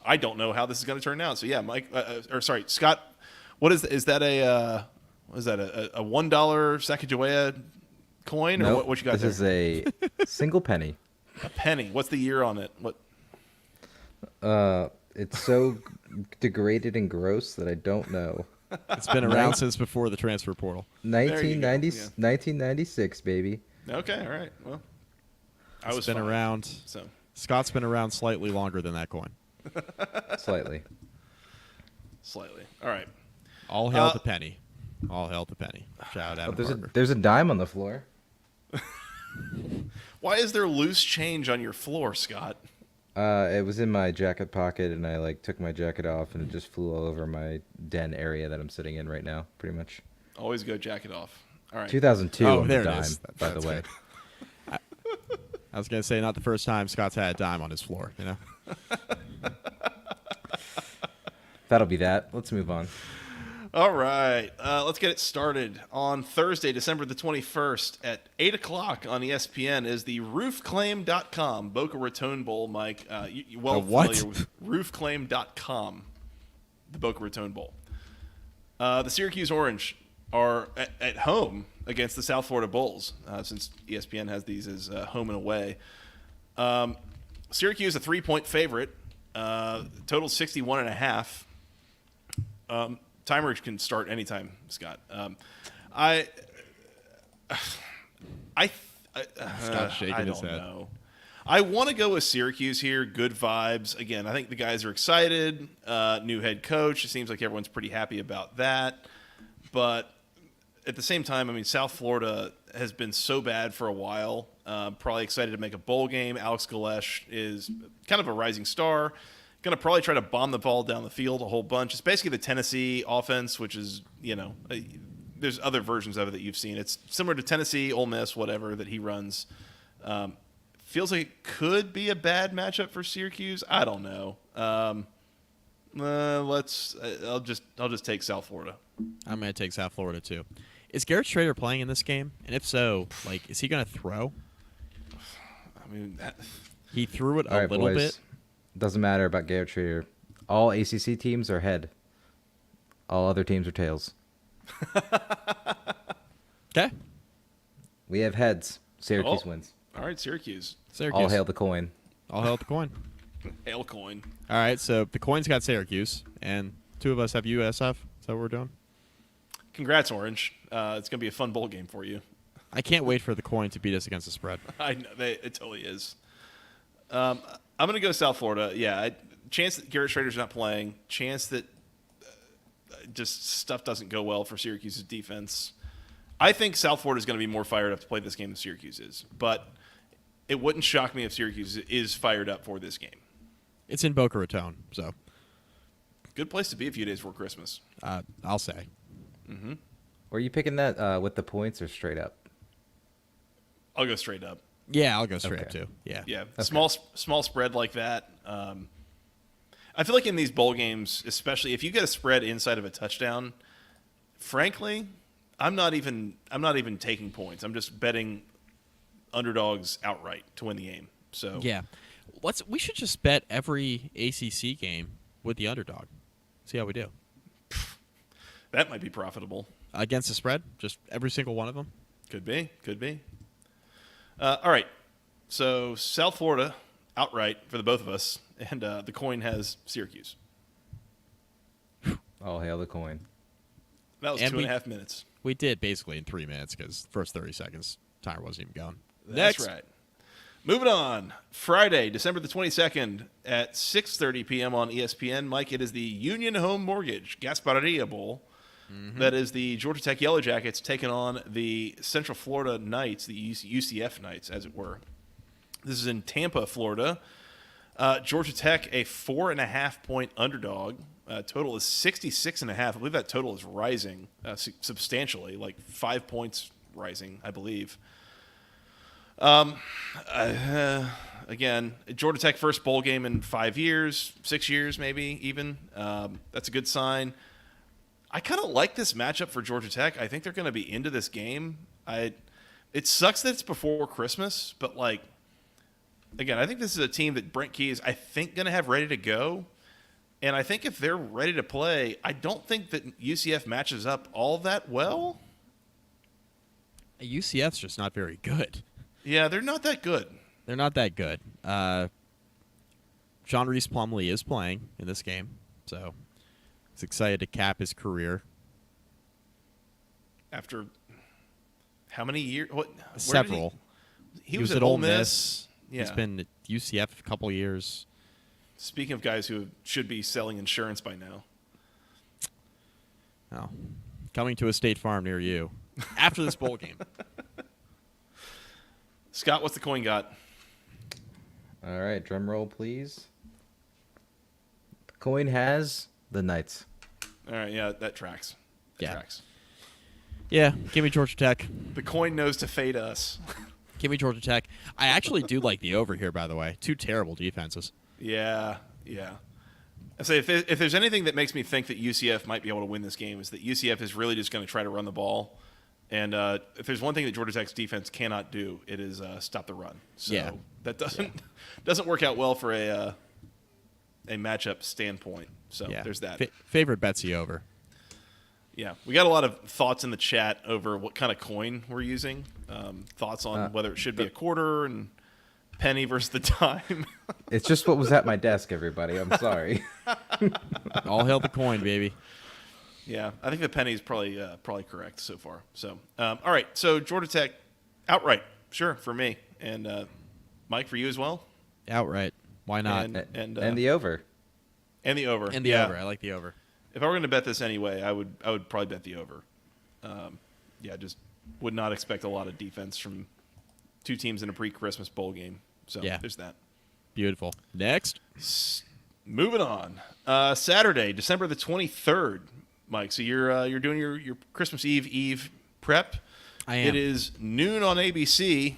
Speaker 1: I don't know how this is going to turn out. So yeah, Mike, Scott, what is that a $1 Sacagawea coin, or
Speaker 3: Nope,
Speaker 1: what you got
Speaker 3: this
Speaker 1: there?
Speaker 3: is a single penny.
Speaker 1: A penny. What's the year on it? What?
Speaker 3: It's so degraded and gross that I don't know.
Speaker 2: It's been around since before the transfer portal.
Speaker 3: 1996, baby.
Speaker 1: Okay, all right. Well,
Speaker 2: It's been around.
Speaker 1: So
Speaker 2: Scott's been around slightly longer than that coin.
Speaker 3: Slightly.
Speaker 1: All right.
Speaker 2: All hail the penny. All hail the penny. Shout out.
Speaker 3: There's a dime on the floor.
Speaker 1: Why is there loose change on your floor, Scott?
Speaker 3: It was in my jacket pocket, and I took my jacket off, and it just flew all over my den area that I'm sitting in right now, pretty much.
Speaker 1: Always go jacket off. All right.
Speaker 3: 2002
Speaker 2: Oh,
Speaker 3: on
Speaker 2: there
Speaker 3: the
Speaker 2: it
Speaker 3: dime,
Speaker 2: is.
Speaker 3: by the way.
Speaker 2: I was gonna say, not the first time Scott's had a dime on his floor. You know.
Speaker 3: That'll be that. Let's move on.
Speaker 1: All right. Let's get it started. On Thursday, December the 21st at 8 o'clock on ESPN is the roofclaim.com Boca Raton Bowl, Mike. You're well familiar with roofclaim.com, the Boca Raton Bowl. The Syracuse Orange are at home against the South Florida Bulls, since ESPN has these as home and away. Syracuse, a 3-point favorite. Total 61.5. Timer can start anytime, Scott.
Speaker 2: Scott's shaking his head.
Speaker 1: Know. I want to go with Syracuse here. Good vibes. Again, I think the guys are excited. New head coach. It seems like everyone's pretty happy about that. But at the same time, I mean, South Florida has been so bad for a while. Probably excited to make a bowl game. Alex Galesh is kind of a rising star. Going to probably try to bomb the ball down the field a whole bunch. It's basically the Tennessee offense, which is, there's other versions of it that you've seen. It's similar to Tennessee, Ole Miss, whatever, that he runs. Feels like it could be a bad matchup for Syracuse. I don't know. I'll just take South Florida.
Speaker 2: I'm going to take South Florida too. Is Garrett Schrader playing in this game? And if so, is he going to throw?
Speaker 1: I mean,
Speaker 2: he threw it
Speaker 3: All right,
Speaker 2: little
Speaker 3: boys.
Speaker 2: bit.
Speaker 3: Doesn't matter about Garrett Schrader. All ACC teams are head. All other teams are tails.
Speaker 2: Okay.
Speaker 3: We have heads. Syracuse wins.
Speaker 1: All right, Syracuse.
Speaker 3: All hail the coin.
Speaker 2: All hail the coin.
Speaker 1: Hail coin.
Speaker 2: All right, so the coin's got Syracuse, and two of us have USF. Is that what we're doing?
Speaker 1: Congrats, Orange. It's going to be a fun bowl game for you.
Speaker 2: I can't wait for the coin to beat us against the spread.
Speaker 1: I know. It totally is. I'm going to go South Florida. Yeah, chance that Garrett Schrader's not playing. Chance that just stuff doesn't go well for Syracuse's defense. I think South Florida is going to be more fired up to play this game than Syracuse is. But it wouldn't shock me if Syracuse is fired up for this game.
Speaker 2: It's in Boca Raton, so.
Speaker 1: Good place to be a few days before Christmas.
Speaker 2: I'll say.
Speaker 1: Mm-hmm.
Speaker 3: Were you picking that with the points or straight up?
Speaker 1: I'll go straight up.
Speaker 2: Yeah, I'll go straight up too. Yeah.
Speaker 1: Yeah,
Speaker 3: Okay.
Speaker 1: small spread like that. I feel like in these bowl games, especially if you get a spread inside of a touchdown, frankly, I'm not even taking points. I'm just betting underdogs outright to win the game. So
Speaker 2: Yeah. We should just bet every ACC game with the underdog. See how we do.
Speaker 1: that might be profitable.
Speaker 2: Against the spread, just every single one of them.
Speaker 1: Could be. All right. So South Florida outright for the both of us, and the coin has Syracuse.
Speaker 3: All hail the coin.
Speaker 1: That was
Speaker 2: And
Speaker 1: 2.5 minutes.
Speaker 2: We did basically in 3 minutes because first 30 seconds, timer wasn't even going.
Speaker 1: That's
Speaker 2: Next.
Speaker 1: right. Moving on. Friday, December the 22nd at 6:30 p.m. on ESPN. Mike, it is the Union Home Mortgage Gasparilla Bowl. Mm-hmm. That is the Georgia Tech Yellow Jackets taking on the Central Florida Knights, the UCF Knights, as it were. This is in Tampa, Florida. Georgia Tech, a 4.5-point underdog. Total is 66.5. I believe that total is rising substantially, like 5 points rising, I believe. Again, Georgia Tech first bowl game in 5 years, 6 years maybe even. That's a good sign. I kind of like this matchup for Georgia Tech. I think they're going to be into this game. It sucks that it's before Christmas, but like, again, I think this is a team that Brent Key is, I think, going to have ready to go. And I think if they're ready to play, I don't think that UCF matches up all that well.
Speaker 2: UCF's just not very good.
Speaker 1: Yeah, they're not that good.
Speaker 2: They're not that good. John Reese Plumlee is playing in this game, so he's excited to cap his career.
Speaker 1: After how many years? What?
Speaker 2: Several.
Speaker 1: He was at Ole Miss. Yeah.
Speaker 2: He's been at UCF a couple years.
Speaker 1: Speaking of guys who should be selling insurance by now.
Speaker 2: Oh, coming to a State Farm near you after this bowl game.
Speaker 1: Scott, what's the coin got?
Speaker 3: All right, drum roll, please. The coin has the Knights.
Speaker 1: All right, yeah, that tracks. That tracks.
Speaker 2: Yeah, give me Georgia Tech.
Speaker 1: The coin knows to fade us.
Speaker 2: Give me Georgia Tech. I actually do like the over here, by the way. Two terrible defenses.
Speaker 1: Yeah. I say if there's anything that makes me think that UCF might be able to win this game is that UCF is really just going to try to run the ball. And if there's one thing that Georgia Tech's defense cannot do, it is stop the run. So that doesn't work out well for a matchup standpoint. So there's that.
Speaker 2: Favorite Betsy over.
Speaker 1: Yeah, we got a lot of thoughts in the chat over what kind of coin we're using. Thoughts on whether it should be a quarter and penny versus the dime.
Speaker 3: It's just what was at my desk, everybody. I'm sorry.
Speaker 2: All hail the coin, baby.
Speaker 1: Yeah, I think the penny is probably correct so far. So, all right. So Georgia Tech, outright, sure for me, and Mike for you as well.
Speaker 2: Outright, why not?
Speaker 3: And the over.
Speaker 1: And the over.
Speaker 2: And the over. I like the over.
Speaker 1: If I were going to bet this anyway, I would probably bet the over. Just would not expect a lot of defense from two teams in a pre-Christmas bowl game. So there's that.
Speaker 2: Beautiful. Next.
Speaker 1: Moving on. Saturday, December the 23rd, Mike. So you're doing your Christmas Eve prep.
Speaker 2: I am.
Speaker 1: It is noon on ABC.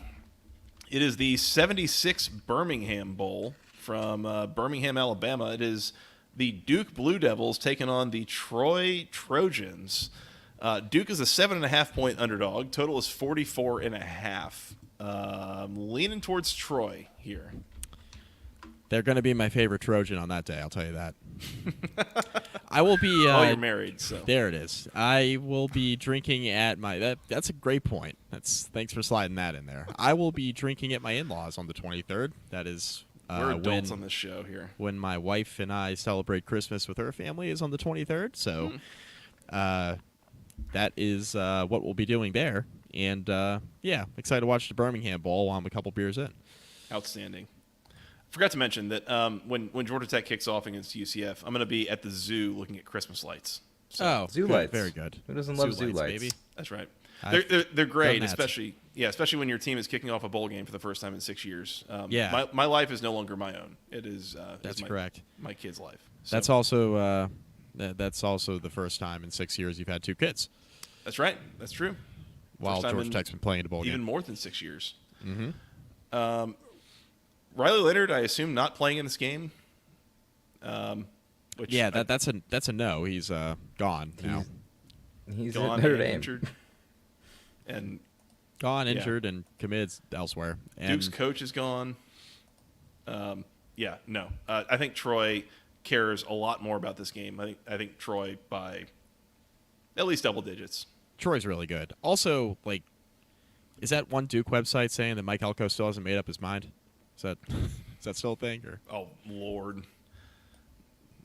Speaker 1: It is the 76 Birmingham Bowl from Birmingham, Alabama. It is the Duke Blue Devils taking on the Troy Trojans. Duke is a 7.5-point underdog. Total is 44.5. Leaning towards Troy here.
Speaker 2: They're going to be my favorite Trojan on that day, I'll tell you that. I will be...
Speaker 1: you're married, so...
Speaker 2: There it is. I will be drinking at my... That's a great point. Thanks for sliding that in there. I will be drinking at my in-laws on the 23rd. That is...
Speaker 1: We're adults on this show here.
Speaker 2: When my wife and I celebrate Christmas with her family is on the 23rd. So that is what we'll be doing there. And, excited to watch the Birmingham Bowl while I'm a couple beers in.
Speaker 1: Outstanding. Forgot to mention that when Georgia Tech kicks off against UCF, I'm going to be at the zoo looking at Christmas lights. So,
Speaker 3: zoo lights.
Speaker 2: Very good.
Speaker 3: Who doesn't love zoo lights?
Speaker 2: Baby?
Speaker 1: That's right. They're great, especially when your team is kicking off a bowl game for the first time in 6 years. My life is no longer my own. It is.
Speaker 2: That's correct.
Speaker 1: My kid's life. So.
Speaker 2: That's also the first time in 6 years you've had two kids.
Speaker 1: That's right. That's true.
Speaker 2: While Georgia Tech's been playing a bowl game.
Speaker 1: Even more than 6 years.
Speaker 2: Mm-hmm.
Speaker 1: Riley Leonard, I assume, not playing in this game.
Speaker 2: That's a no. He's gone now.
Speaker 3: He's
Speaker 1: gone
Speaker 3: at Notre
Speaker 1: and
Speaker 3: Dame.
Speaker 1: injured. And
Speaker 2: injured, and committed elsewhere. And
Speaker 1: Duke's coach is gone. No. I think Troy cares a lot more about this game. I think Troy by at least double digits.
Speaker 2: Troy's really good. Also, is that one Duke website saying that Mike Elko still hasn't made up his mind? Is that still a thing? Or?
Speaker 1: Oh, Lord.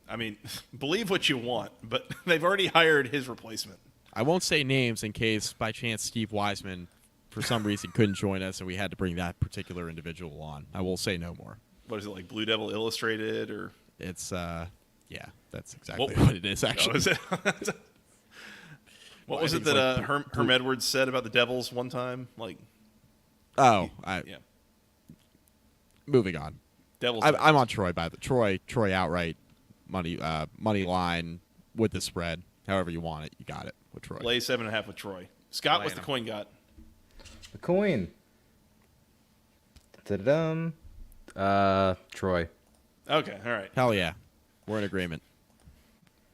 Speaker 1: I mean, believe what you want, but they've already hired his replacement.
Speaker 2: I won't say names in case, by chance, Steve Wiseman, for some reason, couldn't join us and we had to bring that particular individual on. I will say no more.
Speaker 1: What is it, like Blue Devil Illustrated? Or
Speaker 2: It's, that's exactly what it is, actually.
Speaker 1: Oh, is it? What was it that Herm Edwards said about the Devils one time?
Speaker 2: Moving on.
Speaker 1: Devils.
Speaker 2: I'm on Troy by the Troy outright money line with the spread. However you want it, you got it with Troy.
Speaker 1: Lay 7.5 with Troy. Scott, what's the coin got?
Speaker 3: The coin. Ta-da-dum. Troy.
Speaker 1: Okay, all right.
Speaker 2: Hell yeah, we're in agreement.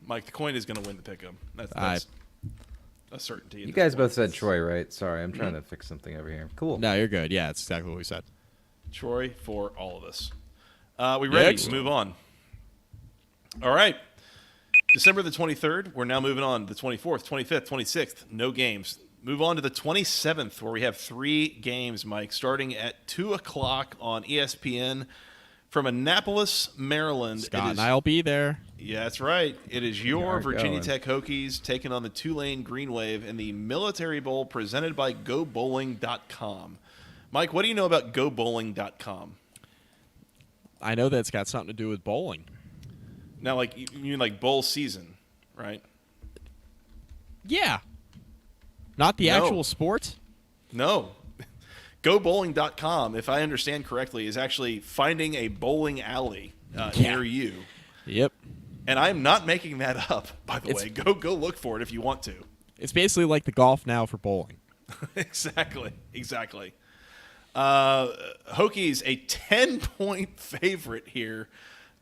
Speaker 1: Mike, the coin is going to win the pick'em. That's a certainty.
Speaker 3: You guys both said Troy, right? Sorry, I'm trying to fix something over here. Cool.
Speaker 2: No, you're good. Yeah, it's exactly what we said.
Speaker 1: Troy for all of us. We ready to move on? All right. December the 23rd. We're now moving on to the 24th, 25th, 26th. No games. Move on to the 27th, where we have 3 games, Mike, starting at 2 o'clock on ESPN from Annapolis, Maryland.
Speaker 2: Scott and I'll be there.
Speaker 1: Yeah, that's right. It is your Virginia
Speaker 3: going.
Speaker 1: Tech Hokies taking on the Tulane Green Wave in the Military Bowl presented by GoBowling.com. Mike, what do you know about GoBowling.com?
Speaker 2: I know that it's got something to do with bowling.
Speaker 1: Now, like, you mean like bowl season, right?
Speaker 2: Yeah. Not the
Speaker 1: No.
Speaker 2: actual sport?
Speaker 1: No. GoBowling.com, if I understand correctly, is actually finding a bowling alley near you.
Speaker 2: Yep.
Speaker 1: And I'm not making that up, by the way. Go look for it if you want to.
Speaker 2: It's basically like the golf now for bowling.
Speaker 1: Exactly. Hokies, a 10-point favorite here.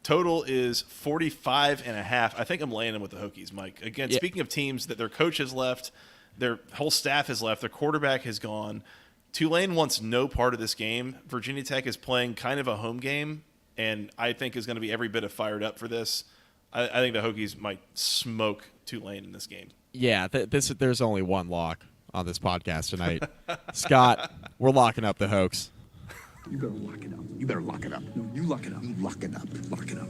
Speaker 1: Total is 45.5. I think I'm laying them with the Hokies, Mike. Again, Speaking of teams that their coach has left, their whole staff has left, their quarterback has gone. Tulane wants no part of this game. Virginia Tech is playing kind of a home game, and I think is going to be every bit of fired up for this. I think the Hokies might smoke Tulane in this game.
Speaker 2: Yeah, there's only one lock on this podcast tonight. Scott, we're locking up the Hoks.
Speaker 4: You better lock it up. You better lock it up. No, you lock it up. You lock it up. Lock it up.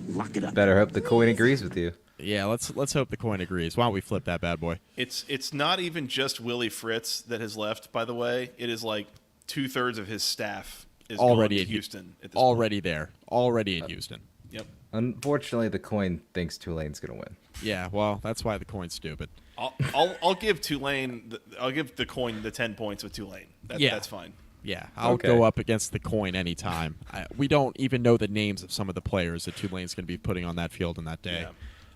Speaker 4: Lock it up.
Speaker 3: Better hope the coin agrees with you.
Speaker 2: Yeah, let's hope the coin agrees. Why don't we flip that bad boy?
Speaker 1: It's not even just Willie Fritz that has left, by the way. It is like 2/3 of his staff is
Speaker 2: Already
Speaker 1: gone
Speaker 2: in
Speaker 1: to Houston. At this
Speaker 2: Already there. Already in Houston.
Speaker 1: Yep.
Speaker 3: Unfortunately, the coin thinks Tulane's going to win.
Speaker 2: Yeah, well, that's why the coin's stupid.
Speaker 1: I'll give Tulane. I'll give the coin the 10 points with Tulane. That's fine.
Speaker 2: Yeah, I'll go up against the coin anytime. We don't even know the names of some of the players that Tulane's going to be putting on that field in that day.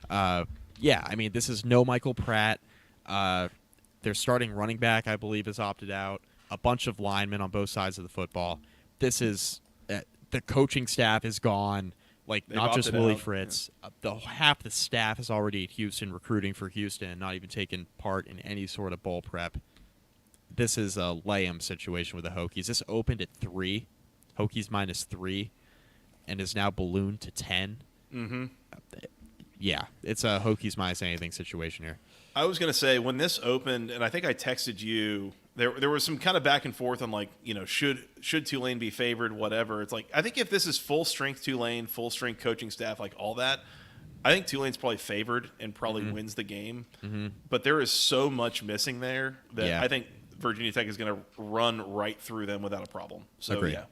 Speaker 1: Yeah.
Speaker 2: I mean, this is no Michael Pratt. Their starting running back, I believe, is opted out. A bunch of linemen on both sides of the football. This is the coaching staff is gone. Like,
Speaker 1: They've
Speaker 2: not just
Speaker 1: opted
Speaker 2: Willie
Speaker 1: out.
Speaker 2: Fritz. Half the staff is already at Houston recruiting for Houston and not even taking part in any sort of bowl prep. This is a lay-em situation with the Hokies. This opened at 3, Hokies -3, and is now ballooned to 10.
Speaker 1: Mm-hmm.
Speaker 2: Yeah, it's a Hokies minus anything situation here.
Speaker 1: I was going to say, when this opened, and I think I texted you, there was some kind of back and forth on, like, you know, should Tulane be favored, whatever. It's like, I think if this is full-strength Tulane, full-strength coaching staff, like all that, I think Tulane's probably favored and probably wins the game. Mm-hmm. But there is so much missing there that I think Virginia Tech is going to run right through them without a problem. So,
Speaker 2: Agreed.
Speaker 1: yeah,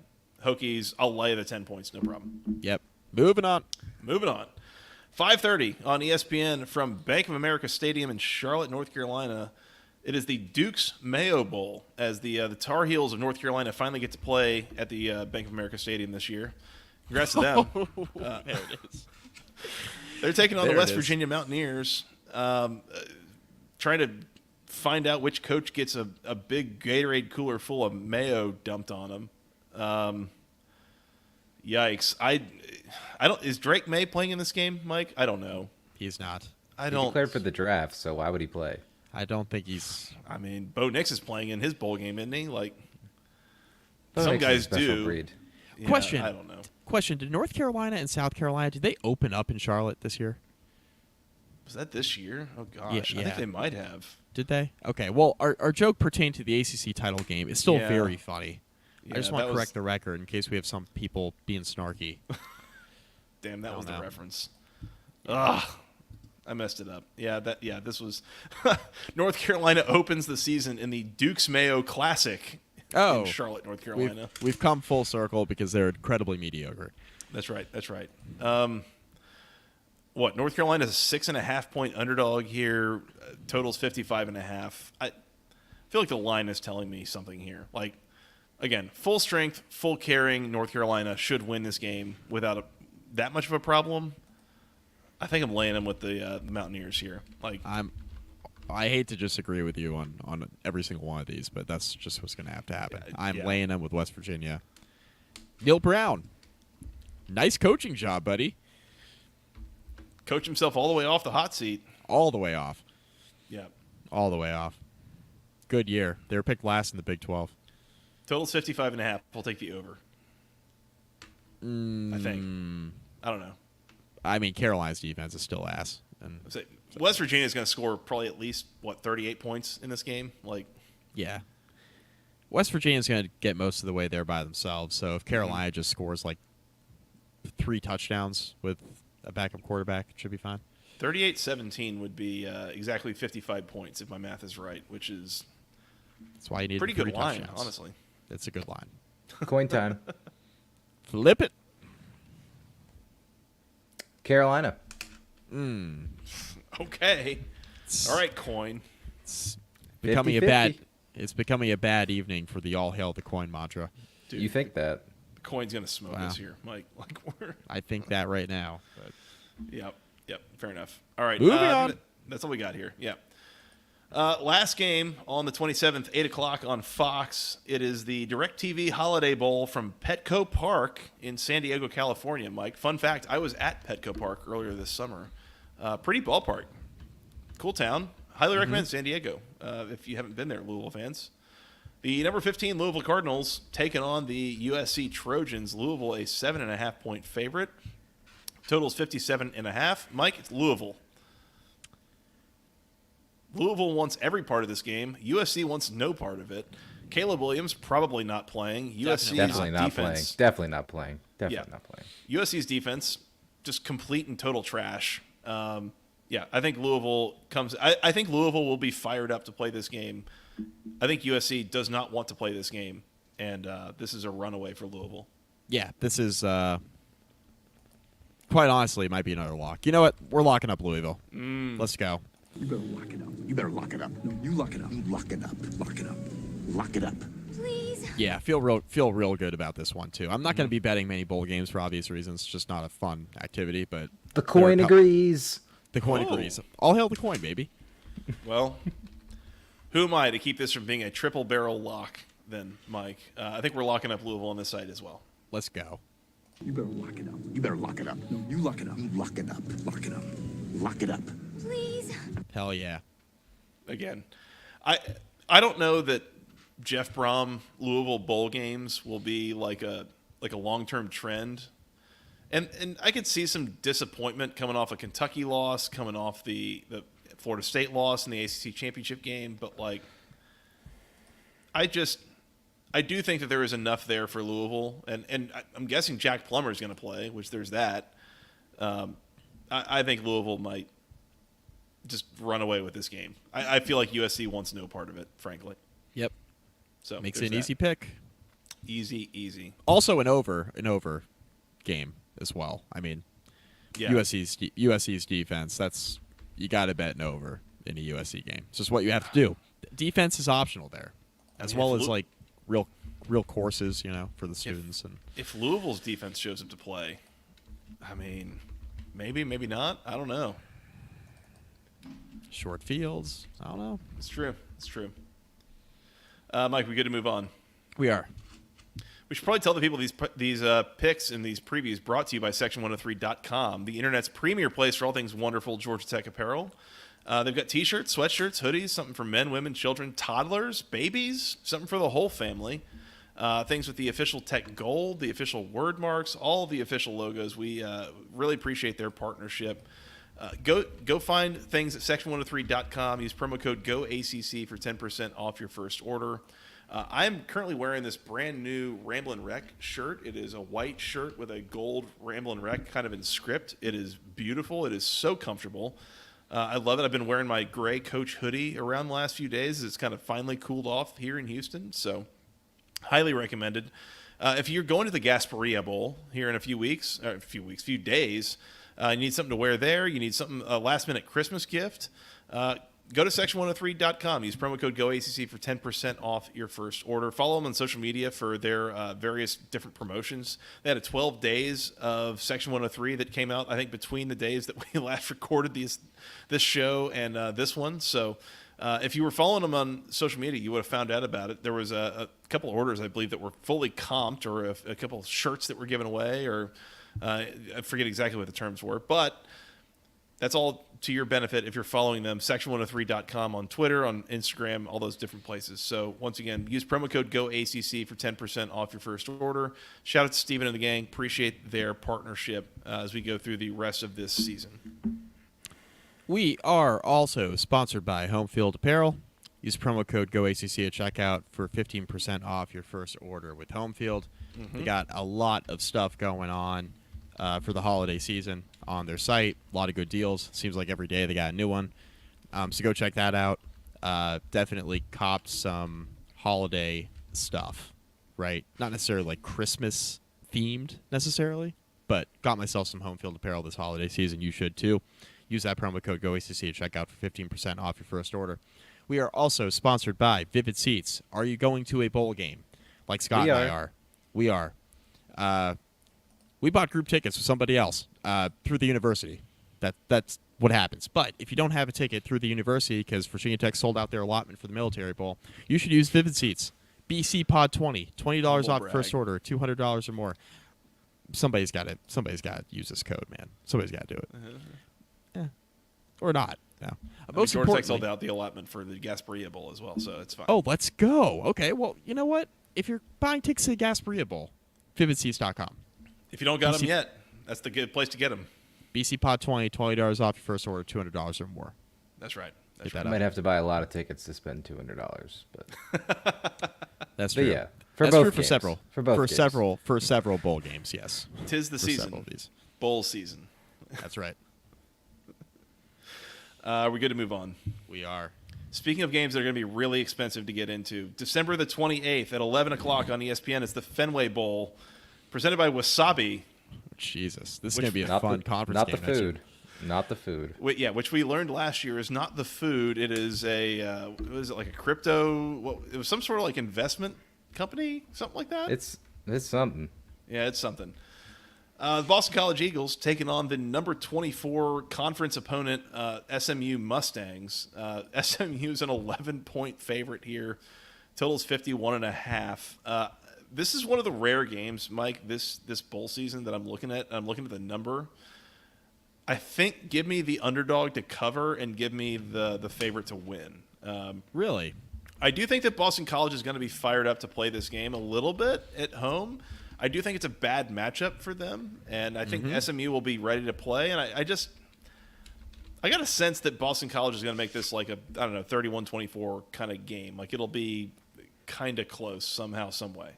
Speaker 1: Hokies, I'll lay the 10 points, no problem.
Speaker 2: Yep. Moving on.
Speaker 1: 5:30 on ESPN from Bank of America Stadium in Charlotte, North Carolina. It is the Duke's Mayo Bowl, as the Tar Heels of North Carolina finally get to play at the Bank of America Stadium this year. Congrats to them.
Speaker 2: There it is.
Speaker 1: They're taking on
Speaker 2: There
Speaker 1: the West
Speaker 2: it is.
Speaker 1: Virginia Mountaineers, trying to find out which coach gets a big Gatorade cooler full of mayo dumped on them. Yikes! I don't. Is Drake May playing in this game, Mike? I don't know.
Speaker 2: He's not.
Speaker 3: He declared for the draft, so why would he play?
Speaker 2: I don't think he's.
Speaker 1: I mean, Bo Nix is playing in his bowl game, isn't he? Like,
Speaker 3: Bo
Speaker 1: some
Speaker 3: Nix is a
Speaker 1: guys
Speaker 3: special
Speaker 1: do.
Speaker 3: breed.
Speaker 1: Yeah,
Speaker 2: Question.
Speaker 1: I don't know.
Speaker 2: Question: did North Carolina and South Carolina, did they open up in Charlotte this year?
Speaker 1: Was that this year? Oh gosh, I
Speaker 2: yeah.
Speaker 1: think they might have.
Speaker 2: Did they? Okay. Well, our joke pertained to the ACC title game. It's still
Speaker 1: Yeah.
Speaker 2: very funny.
Speaker 1: Yeah,
Speaker 2: I just want
Speaker 1: that
Speaker 2: to
Speaker 1: was-
Speaker 2: correct the record in case we have some people being snarky.
Speaker 1: Damn, that was the
Speaker 2: know.
Speaker 1: reference. Ugh, I messed it up. Yeah, this was North Carolina opens the season in the Duke's Mayo Classic in Charlotte, North Carolina.
Speaker 2: We've come full circle because they're incredibly mediocre.
Speaker 1: That's right. What, North Carolina's a 6.5-point underdog here. Totals 55.5. I feel like the line is telling me something here. Like, again, full strength, full carrying North Carolina should win this game without that much of a problem. I think I'm laying them with the Mountaineers here. Like,
Speaker 2: I hate to disagree with you on every single one of these, but that's just what's going to happen. I'm
Speaker 1: yeah.
Speaker 2: laying them with West Virginia. Neil Brown, nice coaching job, buddy.
Speaker 1: coach himself all the way off the hot seat.
Speaker 2: All the way off.
Speaker 1: Yeah.
Speaker 2: All the way off. Good year. They were picked last in the Big 12.
Speaker 1: Total's 55.5. We'll take the over. I think. I don't know.
Speaker 2: I mean, Carolina's defense is still ass. And
Speaker 1: West Virginia is going to score probably at least 38 points in this game.
Speaker 2: Yeah. West Virginia's going to get most of the way there by themselves. So if Carolina just scores 3 touchdowns with a backup quarterback, it should be fine.
Speaker 1: 38-17 would be exactly 55 points if my math is right, which is
Speaker 2: that's why you need
Speaker 1: pretty
Speaker 2: 3
Speaker 1: good line,
Speaker 2: touchdowns.
Speaker 1: honestly.
Speaker 2: It's a good line.
Speaker 3: Coin time.
Speaker 2: Flip it.
Speaker 3: Carolina.
Speaker 1: Okay. All right, coin.
Speaker 2: It's becoming
Speaker 3: 50-50.
Speaker 2: It's becoming a bad evening for the all hail the coin mantra.
Speaker 1: Dude,
Speaker 3: You think that?
Speaker 1: the coin's going to smoke us here, Mike.
Speaker 2: I think that right now. But
Speaker 1: Yep. Fair enough. All right.
Speaker 2: Moving on.
Speaker 1: That's all we got here. Yeah. Last game on the 27th, 8 o'clock on Fox. It is the DirecTV Holiday Bowl from Petco Park in San Diego, California, Mike. Fun fact, I was at Petco Park earlier this summer. Pretty ballpark. Cool town. Highly recommend San Diego if you haven't been there, Louisville fans. The number 15 Louisville Cardinals taking on the USC Trojans. Louisville a 7.5-point favorite. Total's 57.5. Mike, it's Louisville. Louisville wants every part of this game. USC wants no part of it. Caleb Williams probably not playing. USC's
Speaker 3: Definitely not playing.
Speaker 1: defense,
Speaker 3: Definitely not playing. Definitely not playing.
Speaker 1: USC's defense, just complete and total trash. I think Louisville comes. I think Louisville will be fired up to play this game. I think USC does not want to play this game, and this is a runaway for Louisville.
Speaker 2: yeah, this is quite honestly, it might be another lock. You know what? We're locking up Louisville. Let's go.
Speaker 4: You better lock it up. You better lock it up. No, you lock it up. You lock it up. Lock it up. Lock it up.
Speaker 5: Please.
Speaker 2: Yeah, feel real good about this one too. I'm not going to be betting many bowl games for obvious reasons. It's just not a fun activity. But
Speaker 3: The coin agrees.
Speaker 2: The coin agrees. All hail the coin, baby.
Speaker 1: Well, who am I to keep this from being a triple barrel lock? Then, Mike, I think we're locking up Louisville on this side as well.
Speaker 2: Let's go.
Speaker 4: You better lock it up. You better lock it up. No, you lock it up. You lock it up. Lock it up. Lock it up.
Speaker 5: Please.
Speaker 2: Hell yeah.
Speaker 1: Again, I don't know that Jeff Brom Louisville bowl games will be like a long-term trend. And I could see some disappointment coming off a Kentucky loss, coming off the Florida State loss in the ACC championship game, but I do think that there is enough there for Louisville, and I'm guessing Jack Plummer is going to play, which there's that. I think Louisville might just run away with this game. I feel like USC wants no part of it, frankly.
Speaker 2: Yep.
Speaker 1: So
Speaker 2: Makes
Speaker 1: there's
Speaker 2: it an
Speaker 1: that.
Speaker 2: easy pick.
Speaker 1: Easy.
Speaker 2: Also an over game as well. I mean,
Speaker 1: Yeah.
Speaker 2: USC's defense. You got to bet an over in a USC game. It's just what you have to do. Defense is optional there, as well as real courses, for the students. And
Speaker 1: If Louisville's defense shows up to play, I mean, maybe not. I don't know.
Speaker 2: short fields. I don't know.
Speaker 1: It's true. Mike, we good to move on?
Speaker 2: We are.
Speaker 1: We should probably tell the people these picks and these previews brought to you by Section103.com, the internet's premier place for all things wonderful Georgia Tech apparel. They've got T-shirts, sweatshirts, hoodies, something for men, women, children, toddlers, babies, something for the whole family. Things with the official Tech gold, the official word marks, all of the official logos. We really appreciate their partnership. Go find things at Section103.com. Use promo code GOACC for 10% off your first order. I'm currently wearing this brand new Ramblin' Wreck shirt. It is a white shirt with a gold Ramblin' Wreck kind of in script. It is beautiful. It is so comfortable. I love it. I've been wearing my gray Coach hoodie around the last few days. It's kind of finally cooled off here in Houston, so highly recommended. If you're going to the Gasparilla Bowl here in a few days, you need something to wear there. You need something, a last-minute Christmas gift. Go to Section103.com. Use promo code GOACC for 10% off your first order. Follow them on social media for their various different promotions. They had a 12 days of Section 103 that came out, I think, between the days that we last recorded this show and this one. So if you were following them on social media, you would have found out about it. There was a couple of orders, I believe, that were fully comped, or a couple of shirts that were given away, or I forget exactly what the terms were. But that's all to your benefit if you're following them. Section103.com on Twitter, on Instagram, all those different places. So once again, use promo code GOACC for 10% off your first order. Shout out to Steven and the gang. Appreciate their partnership as we go through the rest of this season.
Speaker 2: We are also sponsored by Homefield Apparel. Use promo code GOACC at checkout for 15% off your first order with Homefield. They got a lot of stuff going on for the holiday season on their site. A lot of good deals. Seems like every day they got a new one. So go check that out. Definitely copped some holiday stuff, right? Not necessarily like Christmas themed necessarily, but got myself some Homefield apparel this holiday season. You should too. Use that promo code GOACC at checkout for 15% off your first order. We are also sponsored by Vividseats. Are you going to a bowl game like Scott and I are? We are. We bought group tickets with somebody else through the university. That's what happens. But if you don't have a ticket through the university because Virginia Tech sold out their allotment for the Military Bowl, you should use Vividseats. BC Pod 20, $20 off first order, $200 or more. Somebody's got to use this code, man. Somebody's got to do it. Yeah. Or not. No. Most
Speaker 1: Georgia Tech
Speaker 2: importantly,
Speaker 1: sold out the allotment for the Gasparilla Bowl as well, so it's fine.
Speaker 2: Oh, let's go. Okay, well, you know what? If you're buying tickets to the Gasparilla Bowl, Vividseats.com.
Speaker 1: If you don't got them yet, that's the good place to get them.
Speaker 2: BC Pod 20, $20 off your first order, $200 or more.
Speaker 1: That's right.
Speaker 2: Get
Speaker 3: I
Speaker 2: that
Speaker 3: might have to buy a lot of tickets to spend $200, but
Speaker 2: That's true.
Speaker 3: but yeah,
Speaker 2: That's
Speaker 3: both
Speaker 2: true for
Speaker 3: games.
Speaker 2: several.
Speaker 3: For both games.
Speaker 2: For several bowl games, yes.
Speaker 1: Tis the
Speaker 2: For
Speaker 1: season.
Speaker 2: several of these.
Speaker 1: Bowl season.
Speaker 2: That's right.
Speaker 1: Are we good to move on?
Speaker 2: We are.
Speaker 1: Speaking of games that are going to be really expensive to get into, December the 28th at 11 o'clock on ESPN is the Fenway Bowl, presented by Wasabi.
Speaker 2: Jesus, this is going to be a
Speaker 3: not
Speaker 2: fun
Speaker 3: the,
Speaker 2: conference
Speaker 3: not
Speaker 2: game.
Speaker 3: the food, not the food.
Speaker 1: Which we learned last year is not the food. It is was it like a crypto? It was some sort of like investment company, something like that.
Speaker 3: It's something.
Speaker 1: Yeah, it's something. The Boston College Eagles taking on the number 24 conference opponent, SMU Mustangs. SMU is an 11-point favorite here. Total's 51.5. This is one of the rare games, Mike, this bowl season that I'm looking at. I'm looking at the number. I think give me the underdog to cover and give me the favorite to win.
Speaker 2: Really?
Speaker 1: I do think that Boston College is going to be fired up to play this game a little bit at home. I do think it's a bad matchup for them, and I think SMU will be ready to play. And I got a sense that Boston College is going to make this like a 31-24 kind of game. Like it'll be kind of close somehow, some way.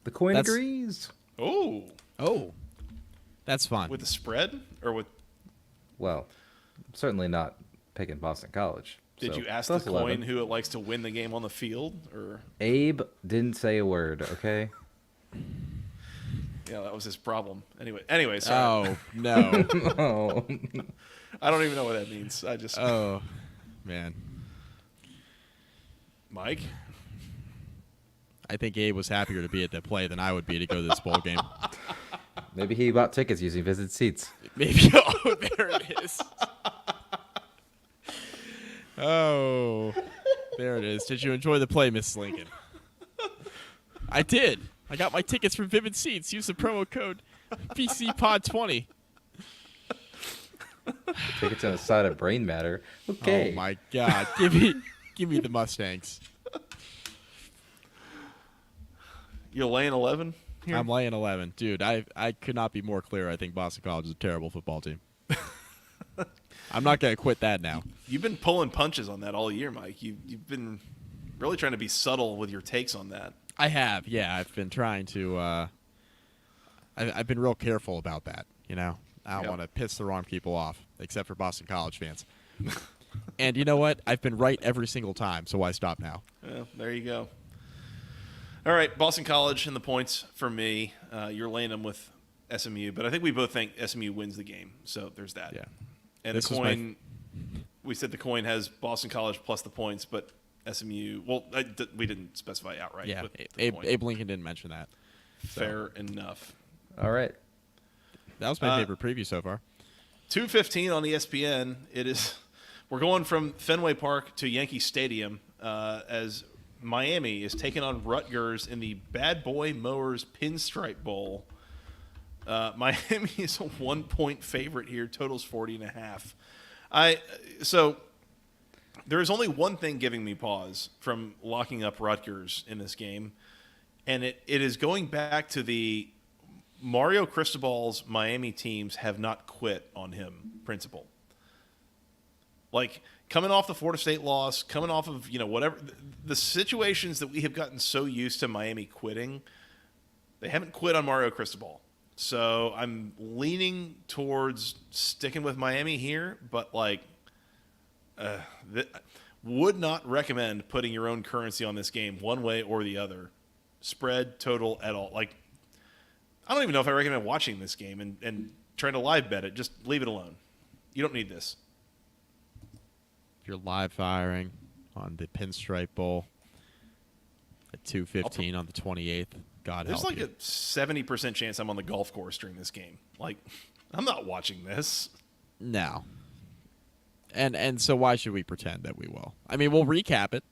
Speaker 3: The coin agrees.
Speaker 1: Oh,
Speaker 2: that's fun.
Speaker 1: with the spread or with?
Speaker 3: Well, I'm certainly not picking Boston College.
Speaker 1: Did
Speaker 3: so
Speaker 1: you ask
Speaker 3: plus
Speaker 1: the coin
Speaker 3: 11.
Speaker 1: who it likes to win the game on the field? Or
Speaker 3: Abe didn't say a word. Okay.
Speaker 1: yeah, that was his problem. Anyway, sorry.
Speaker 2: Oh, no.
Speaker 3: Oh.
Speaker 1: I don't even know what that means. I just
Speaker 2: Oh, man.
Speaker 1: Mike.
Speaker 2: I think Abe was happier to be at the play than I would be to go to this bowl game.
Speaker 3: Maybe he bought tickets using Visit Seats.
Speaker 2: Maybe. Oh, there it is. Oh, there it is. Did you enjoy the play, Miss Lincoln? I did. I got my tickets from Vividseats. Use the promo code PCPod20.
Speaker 3: Tickets on the side of brain matter. Okay.
Speaker 2: Oh my God! Give me the Mustangs.
Speaker 1: You're laying 11 here?
Speaker 2: I'm laying 11, dude. I could not be more clear. I think Boston College is a terrible football team. I'm not gonna quit that now.
Speaker 1: You've been pulling punches on that all year, Mike. You've been really trying to be subtle with your takes on that.
Speaker 2: I have, yeah. I've been trying to. I've been real careful about that. You know, I don't want to piss the wrong people off, except for Boston College fans. And you know what? I've been right every single time, so why stop now?
Speaker 1: Well, there you go. All right, Boston College and the points for me. You're laying them with SMU, but I think we both think SMU wins the game. So there's that.
Speaker 2: Yeah.
Speaker 1: And
Speaker 2: This
Speaker 1: the
Speaker 2: was my
Speaker 1: coin, we said the coin has Boston College plus the points, but SMU. Well, we didn't specify outright.
Speaker 2: Yeah,
Speaker 1: But the
Speaker 2: Abe,
Speaker 1: point.
Speaker 2: Abe Lincoln didn't mention that.
Speaker 1: Fair enough.
Speaker 3: All right.
Speaker 2: That was my favorite preview so far.
Speaker 1: 2:15 on ESPN. It is. We're going from Fenway Park to Yankee Stadium as Miami is taking on Rutgers in the Bad Boy Mowers Pinstripe Bowl. Miami is a 1-point favorite here. Total's 40.5. So there's only one thing giving me pause from locking up Rutgers in this game, and it is going back to the Mario Cristobal's Miami teams have not quit on him principle. Like, coming off the Florida State loss, coming off of, whatever, the situations that we have gotten so used to Miami quitting, they haven't quit on Mario Cristobal. So I'm leaning towards sticking with Miami here, but, would not recommend putting your own currency on this game one way or the other. Spread, total, at all. I don't even know if I recommend watching this game and trying to live bet it. Just leave it alone. You don't need this.
Speaker 2: If you're live firing on the Pinstripe Bowl at 2:15 on the 28th, God help you.
Speaker 1: There's a 70% chance I'm on the golf course during this game. I'm not watching this.
Speaker 2: No. And so why should we pretend that we will? I mean, we'll recap it.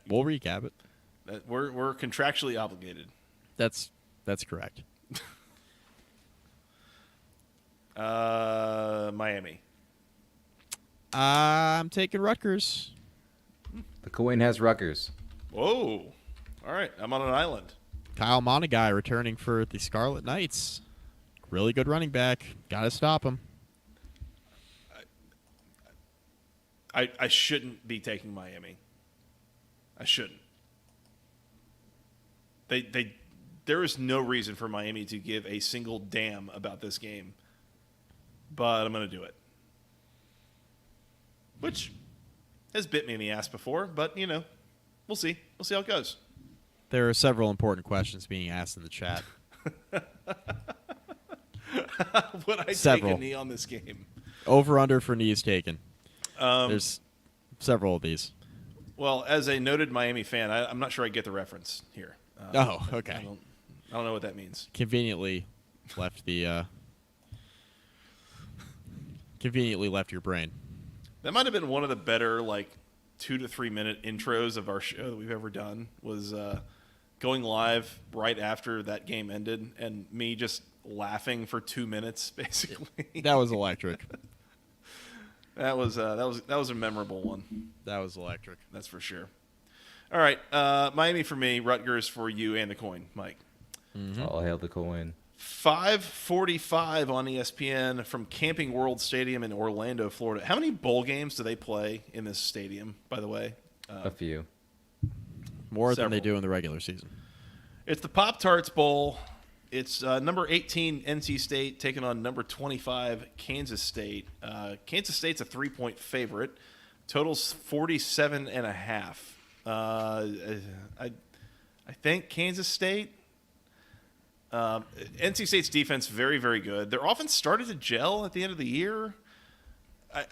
Speaker 2: We'll recap it.
Speaker 1: We're contractually obligated.
Speaker 2: That's correct.
Speaker 1: Miami.
Speaker 2: I'm taking Rutgers.
Speaker 3: The coin has Rutgers.
Speaker 1: Whoa. All right. I'm on an island.
Speaker 2: Kyle Monagai returning for the Scarlet Knights. Really good running back. Got to stop him.
Speaker 1: I shouldn't be taking Miami. I shouldn't. There is no reason for Miami to give a single damn about this game, but I'm going to do it. Which has bit me in the ass before, but, we'll see. We'll see how it goes.
Speaker 2: There are several important questions being asked in the chat.
Speaker 1: Would I
Speaker 2: Several.
Speaker 1: take a knee on this game?
Speaker 2: Over under for knees taken. There's several of these.
Speaker 1: Well, as a noted Miami fan, I'm not sure I get the reference here.
Speaker 2: Okay.
Speaker 1: I don't know what that means.
Speaker 2: Conveniently left your brain.
Speaker 1: That might have been one of the better 2 to 3 minute intros of our show that we've ever done. Was going live right after that game ended and me just laughing for 2 minutes basically.
Speaker 2: That was electric.
Speaker 1: That was a memorable one.
Speaker 2: That was electric.
Speaker 1: That's for sure. All right, Miami for me, Rutgers for you, and the coin, Mike.
Speaker 2: Mm-hmm.
Speaker 3: All hail the coin.
Speaker 1: 5:45 on ESPN from Camping World Stadium in Orlando, Florida. How many bowl games do they play in this stadium, by the way?
Speaker 3: A few.
Speaker 2: More
Speaker 1: Several.
Speaker 2: than they do in the regular season.
Speaker 1: It's the Pop-Tarts Bowl. It's number 18, NC State, taking on number 25, Kansas State. Kansas State's a 3-point favorite. Total's 47.5. I think Kansas State. NC State's defense very, very good. Their offense started to gel at the end of the year.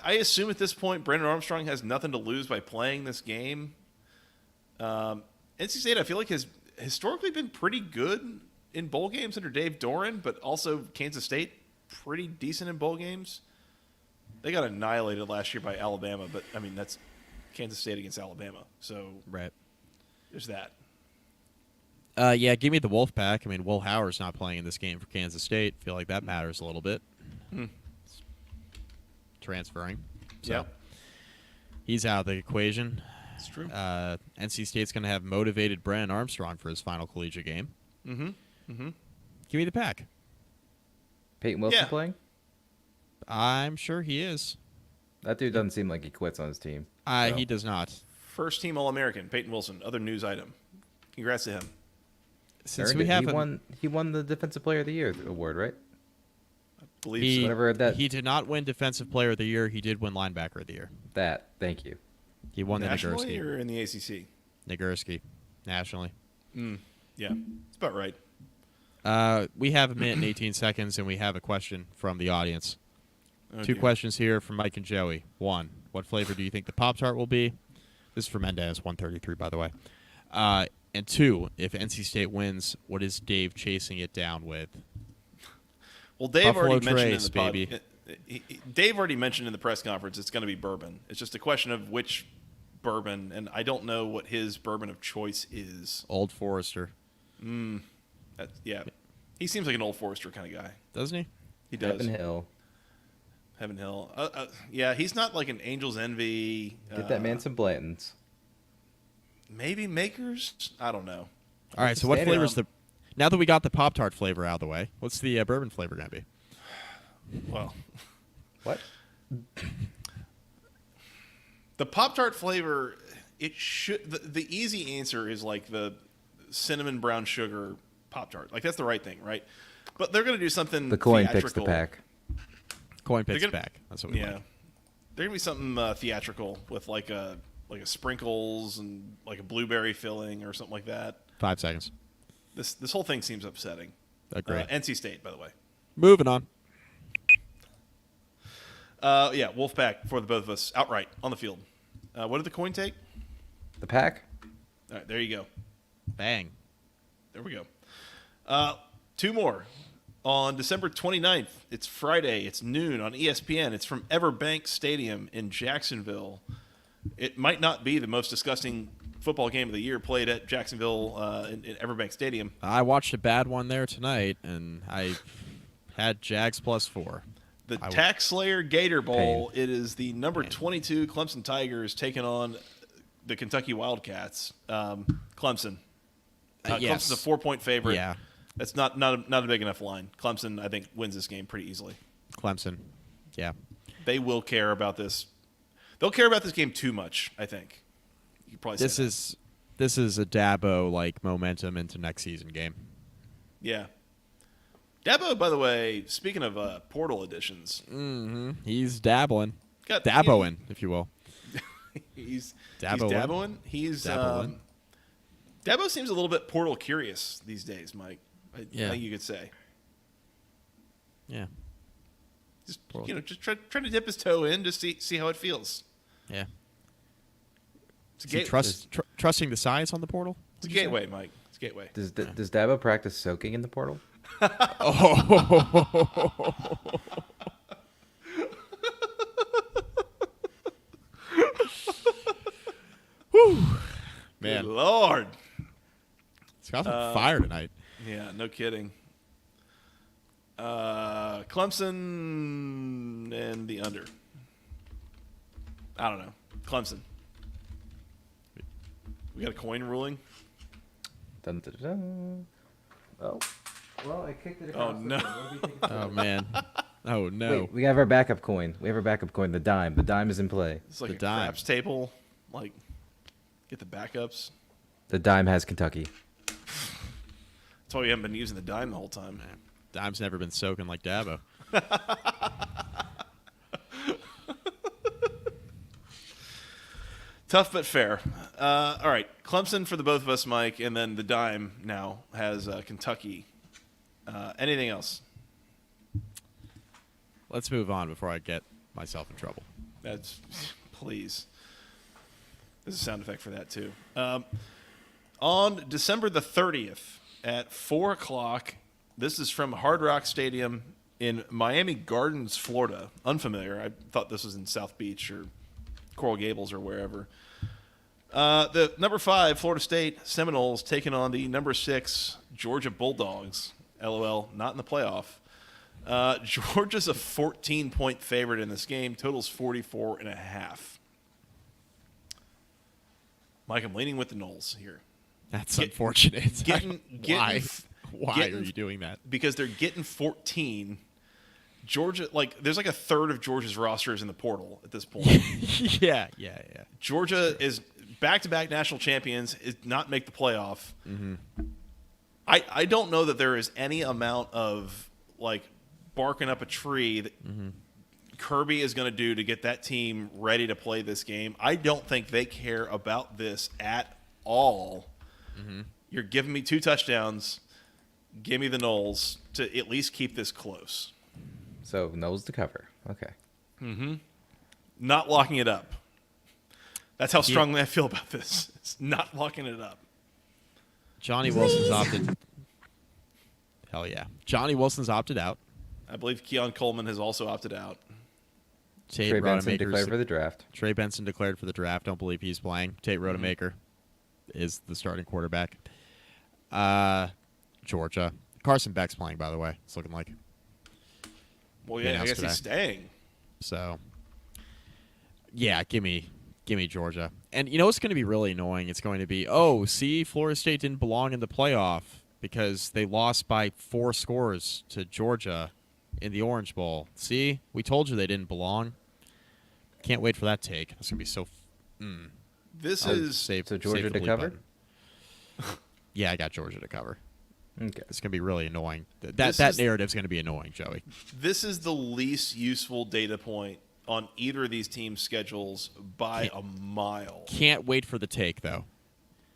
Speaker 1: I assume at this point Brandon Armstrong has nothing to lose by playing this game. NC State, I feel like, has historically been pretty good in bowl games under Dave Doran, but also Kansas State pretty decent in bowl games. They got annihilated last year by Alabama, but I mean that's Kansas State against Alabama, so
Speaker 2: Right.
Speaker 1: there's that.
Speaker 2: Yeah, give me the Wolfpack. I mean, Will Howard's not playing in this game for Kansas State. Feel like that matters a little bit. Transferring. So
Speaker 1: Yep.
Speaker 2: he's out of the equation.
Speaker 1: It's true.
Speaker 2: NC State's going to have motivated Brandon Armstrong for his final collegiate game.
Speaker 1: Mm-hmm.
Speaker 2: Give me the pack.
Speaker 3: Peyton Wilson
Speaker 1: Yeah.
Speaker 3: playing?
Speaker 2: I'm sure he is.
Speaker 3: That dude doesn't seem like he quits on his team.
Speaker 2: He does not.
Speaker 1: First team All-American, Peyton Wilson. Other news item. Congrats to him.
Speaker 2: Since
Speaker 3: Earned
Speaker 2: we
Speaker 3: it.
Speaker 2: have
Speaker 3: he won the Defensive Player of the Year award, right?
Speaker 1: Believe
Speaker 2: he,
Speaker 1: so.
Speaker 3: Whatever that-
Speaker 2: he did not win Defensive Player of the Year. He did win Linebacker of the Year.
Speaker 3: Thank you.
Speaker 2: He won
Speaker 1: Nationally
Speaker 2: the
Speaker 1: or in the ACC?
Speaker 2: Nagurski nationally.
Speaker 1: Yeah, it's about right.
Speaker 2: We have a minute and 18 seconds, and we have a question from the audience.
Speaker 1: Oh,
Speaker 2: Two
Speaker 1: dear.
Speaker 2: questions here from Mike and Joey. One, what flavor do you think the Pop-Tart will be? This is from Mendez, 133, by the way. And two, if NC State wins, what is Dave chasing it down with?
Speaker 1: Well, Dave
Speaker 2: Buffalo
Speaker 1: already mentioned
Speaker 2: Trace,
Speaker 1: in the pod,
Speaker 2: baby.
Speaker 1: Dave already mentioned in the press conference it's going to be bourbon. It's just a question of which bourbon, and I don't know what his bourbon of choice is.
Speaker 2: Old Forester.
Speaker 1: Yeah. He seems like an old Forester kind of guy.
Speaker 2: Doesn't he?
Speaker 1: He does.
Speaker 3: Heaven Hill.
Speaker 1: Yeah, he's not like an Angel's Envy.
Speaker 3: Get that man some Blantons.
Speaker 1: Maybe Makers? I don't know.
Speaker 2: All right, so what flavor's the... Now that we got the Pop-Tart flavor out of the way, what's the bourbon flavor going to be?
Speaker 1: Well...
Speaker 3: What?
Speaker 1: The Pop-Tart flavor, it should... The easy answer is like the cinnamon brown sugar Pop-Tart. Like, that's the right thing, right? But they're going to do something
Speaker 3: The coin
Speaker 1: theatrical.
Speaker 3: picks the pack.
Speaker 2: Coin picks back. That's what we
Speaker 1: Yeah.
Speaker 2: like.
Speaker 1: They're going to be something theatrical with like a sprinkles and like a blueberry filling or something like that.
Speaker 2: 5 seconds.
Speaker 1: This whole thing seems upsetting.
Speaker 2: Agreed.
Speaker 1: NC State, by the way.
Speaker 2: Moving on.
Speaker 1: Yeah, Wolfpack for the both of us outright on the field. What did the coin take?
Speaker 3: The pack?
Speaker 1: All right, there you go.
Speaker 2: Bang.
Speaker 1: There we go. 2 more. On December 29th, it's Friday. It's noon on ESPN. It's from Everbank Stadium in Jacksonville. It might not be the most disgusting football game of the year played at Jacksonville in Everbank Stadium.
Speaker 2: I watched a bad one there tonight, and I had Jags +4.
Speaker 1: The Tax Slayer Gator Bowl. It is the number 22 Clemson Tigers taking on the Kentucky Wildcats. Clemson.
Speaker 2: Yes.
Speaker 1: Clemson's a 4-point favorite.
Speaker 2: Yeah.
Speaker 1: That's not a big enough line. Clemson, I think, wins this game pretty easily.
Speaker 2: Clemson. Yeah.
Speaker 1: They will care about this. They'll care about this game too much, I think. You could probably say
Speaker 2: This is a Dabo like momentum into next season game.
Speaker 1: Yeah. Dabo, by the way, speaking of portal editions,
Speaker 2: He's dabbling.
Speaker 1: got
Speaker 2: Daboing, if you will.
Speaker 1: He's
Speaker 2: Daboing.
Speaker 1: daboing. He's
Speaker 2: Daboing.
Speaker 1: Dabo seems a little bit portal curious these days, Mike. I think you could say.
Speaker 2: Yeah.
Speaker 1: Just just trying to dip his toe in, just see how it feels.
Speaker 2: Yeah.
Speaker 1: It's a
Speaker 2: Trusting the size on the portal?
Speaker 1: It's a gateway, Mike. It's a gateway.
Speaker 3: Does Dabo practice soaking in the portal?
Speaker 2: Whew.
Speaker 1: Man,
Speaker 2: Man,
Speaker 1: Lord.
Speaker 2: Scott's on fire tonight.
Speaker 1: Yeah, no kidding. Clemson and the under. I don't know. Clemson. We got a coin ruling.
Speaker 3: Dun, dun, dun. Oh, well, I kicked it.
Speaker 1: Oh no.
Speaker 2: Oh, man. Oh, no.
Speaker 3: Wait, we have our backup coin. The dime. The dime is in play.
Speaker 1: It's like
Speaker 2: The
Speaker 1: a
Speaker 2: dime.
Speaker 1: craps table. Like, get the backups.
Speaker 3: The dime has Kentucky.
Speaker 1: That's why we haven't been using the dime the whole time.
Speaker 2: Dime's never been soaking like Dabo.
Speaker 1: Tough but fair. All right, Clemson for the both of us, Mike, and then the dime now has Kentucky. Anything else?
Speaker 2: Let's move on before I get myself in trouble.
Speaker 1: That's please. There's a sound effect for that too. On December the 30th at 4 o'clock, this is from Hard Rock Stadium in Miami Gardens, Florida. Unfamiliar. I thought this was in South Beach or Coral Gables or wherever. The number 5 Florida State Seminoles taking on the number 6 Georgia Bulldogs. LOL, not in the playoff. Georgia's a 14-point favorite in this game. Total's 44.5. Mike, I'm leaning with the Noles here.
Speaker 2: That's unfortunate. Why
Speaker 1: getting-
Speaker 2: are you doing that?
Speaker 1: Because they're getting 14. Georgia, there's like a third of Georgia's roster is in the portal at this point.
Speaker 2: yeah.
Speaker 1: Georgia is back-to-back national champions, is not make the playoff.
Speaker 2: Mm-hmm.
Speaker 1: I don't know that there is any amount of, barking up a tree that Kirby is going to do to get that team ready to play this game. I don't think they care about this at all.
Speaker 2: Mm-hmm.
Speaker 1: You're giving me 2 touchdowns. Give me the Noles to at least keep this close.
Speaker 3: So Noles to cover. Okay.
Speaker 1: Not locking it up. That's how strongly I feel about this. It's not locking it up.
Speaker 2: Johnny Wilson's opted. Hell yeah. Johnny Wilson's opted out.
Speaker 1: I believe Keon Coleman has also opted out.
Speaker 2: Tate
Speaker 3: Trey Benson
Speaker 2: Rodemaker's-
Speaker 3: declared for the draft.
Speaker 2: Trey Benson declared for the draft. Don't believe he's playing. Tate Rodemaker is the starting quarterback. Georgia. Carson Beck's playing, by the way. It's looking like.
Speaker 1: Well, yeah, I guess he's staying.
Speaker 2: So, yeah, give me Georgia. And you know what's going to be really annoying? It's going to be, see, Florida State didn't belong in the playoff because they lost by 4 scores to Georgia in the Orange Bowl. See, we told you they didn't belong. Can't wait for that take. That's going to be so.
Speaker 1: This is
Speaker 2: save
Speaker 3: Georgia to cover?
Speaker 2: Yeah, I got Georgia to cover.
Speaker 3: Okay.
Speaker 2: It's going to be really annoying. That narrative's going to be annoying, Joey.
Speaker 1: This is the least useful data point on either of these teams' schedules by a mile.
Speaker 2: Can't wait for the take, though.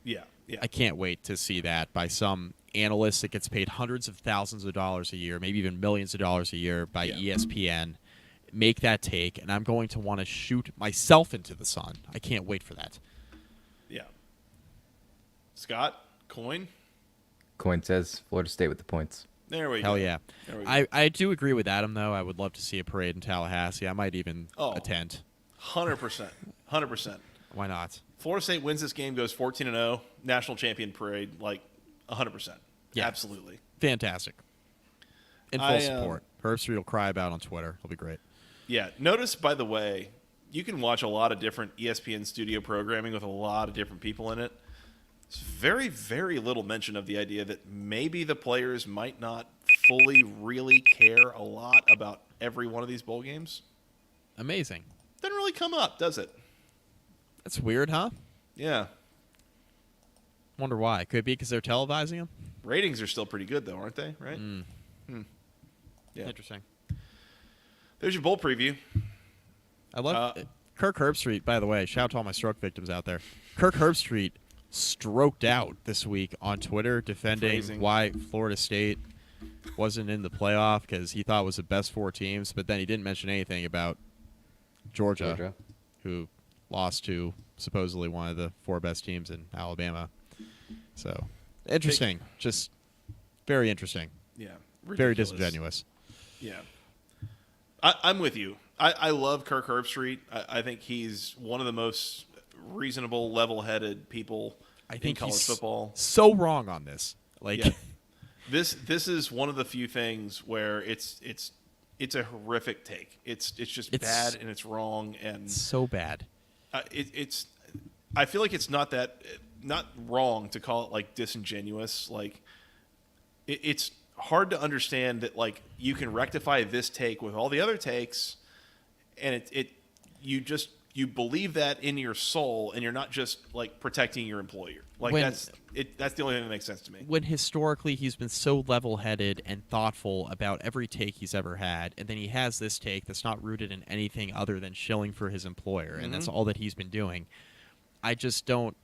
Speaker 1: Yeah.
Speaker 2: I can't wait to see that by some analyst that gets paid hundreds of thousands of dollars a year, maybe even millions of dollars a year by ESPN. Make that take, and I'm going to want to shoot myself into the sun. I can't wait for that.
Speaker 1: Yeah. Scott, coin?
Speaker 3: Coin says Florida State with the points.
Speaker 1: There we go.
Speaker 2: Hell yeah.
Speaker 1: There we go.
Speaker 2: I do agree with Adam, though. I would love to see a parade in Tallahassee. I might even attend.
Speaker 1: 100%. 100%.
Speaker 2: Why not?
Speaker 1: Florida State wins this game, goes 14-0, national champion parade, like 100%.
Speaker 2: Yeah.
Speaker 1: Absolutely.
Speaker 2: Fantastic. In full support. Herbstreit will cry about on Twitter. It'll be great.
Speaker 1: Yeah. Notice, by the way, you can watch a lot of different ESPN studio programming with a lot of different people in it. There's very, very little mention of the idea that maybe the players might not fully really care a lot about every one of these bowl games.
Speaker 2: Amazing.
Speaker 1: Doesn't really come up, does it?
Speaker 2: That's weird, huh?
Speaker 1: Yeah.
Speaker 2: Wonder why. Could it be because they're televising them?
Speaker 1: Ratings are still pretty good, though, aren't they? Right? Yeah.
Speaker 2: Interesting.
Speaker 1: There's your bowl preview.
Speaker 2: I love Kirk Herbstreit, by the way. Shout out to all my stroke victims out there. Kirk Herbstreit stroked out this week on Twitter defending why Florida State wasn't in the playoff because he thought it was the best 4 teams, but then he didn't mention anything about Georgia. Who lost to supposedly one of the 4 best teams in Alabama. So, interesting. Just very interesting.
Speaker 1: Yeah.
Speaker 2: Very
Speaker 1: Ridiculous.
Speaker 2: disingenuous.
Speaker 1: Yeah. I'm with you. I love Kirk Herbstreit. I think he's one of the most reasonable, level-headed people in college football.
Speaker 2: So wrong on this. Like,
Speaker 1: yeah. This is one of the few things where it's a horrific take. It's just bad and it's wrong and
Speaker 2: so bad.
Speaker 1: I feel like it's not wrong to call it like disingenuous. Like it's hard to understand that like you can rectify this take with all the other takes, and you believe that in your soul, and you're not just like protecting your employer. Like that's the only thing that makes sense to me.
Speaker 2: When historically he's been so level-headed and thoughtful about every take he's ever had, and then he has this take that's not rooted in anything other than shilling for his employer, and that's all that he's been doing. I just don't.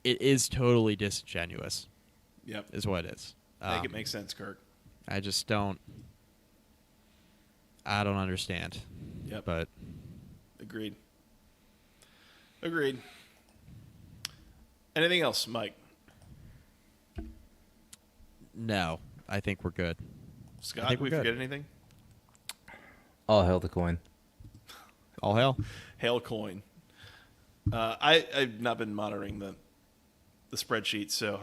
Speaker 2: It is totally disingenuous.
Speaker 1: Yep,
Speaker 2: is what it is.
Speaker 1: Make it make sense, Kirk.
Speaker 2: I just don't. I don't understand.
Speaker 1: Yep.
Speaker 2: But
Speaker 1: agreed. Anything else, Mike?
Speaker 2: No, I think we're good.
Speaker 1: Scott, did we forget anything?
Speaker 3: All hail the coin.
Speaker 2: All hail.
Speaker 1: Hail coin. I've not been monitoring the spreadsheet, so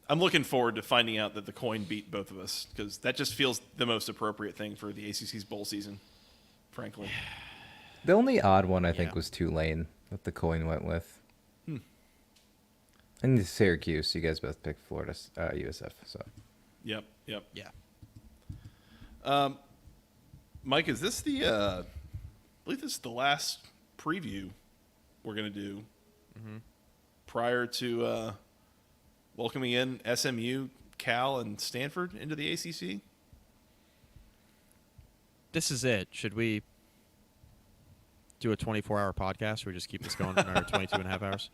Speaker 1: I'm looking forward to finding out that the coin beat both of us, because that just feels the most appropriate thing for the ACC's bowl season, frankly.
Speaker 3: The only odd one I think was Tulane that the coin went with. And Syracuse, you guys both picked Florida USF. So.
Speaker 1: Yep.
Speaker 2: Yeah.
Speaker 1: Mike, is this I believe this is the last preview we're going to do prior to welcoming in SMU, Cal, and Stanford into the ACC?
Speaker 2: This is it. Should we do a 24-hour podcast, or we just keep this going for another 22 and a half hours?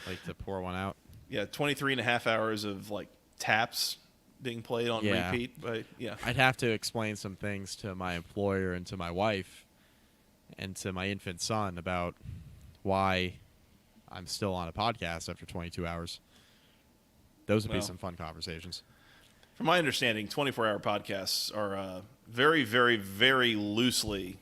Speaker 2: Like to pour one out?
Speaker 1: Yeah, 23 and a half hours of like taps being played on repeat. But yeah,
Speaker 2: I'd have to explain some things to my employer and to my wife and to my infant son about why I'm still on a podcast after 22 hours. Those would be some fun conversations.
Speaker 1: From my understanding, 24-hour podcasts are very, very, very loosely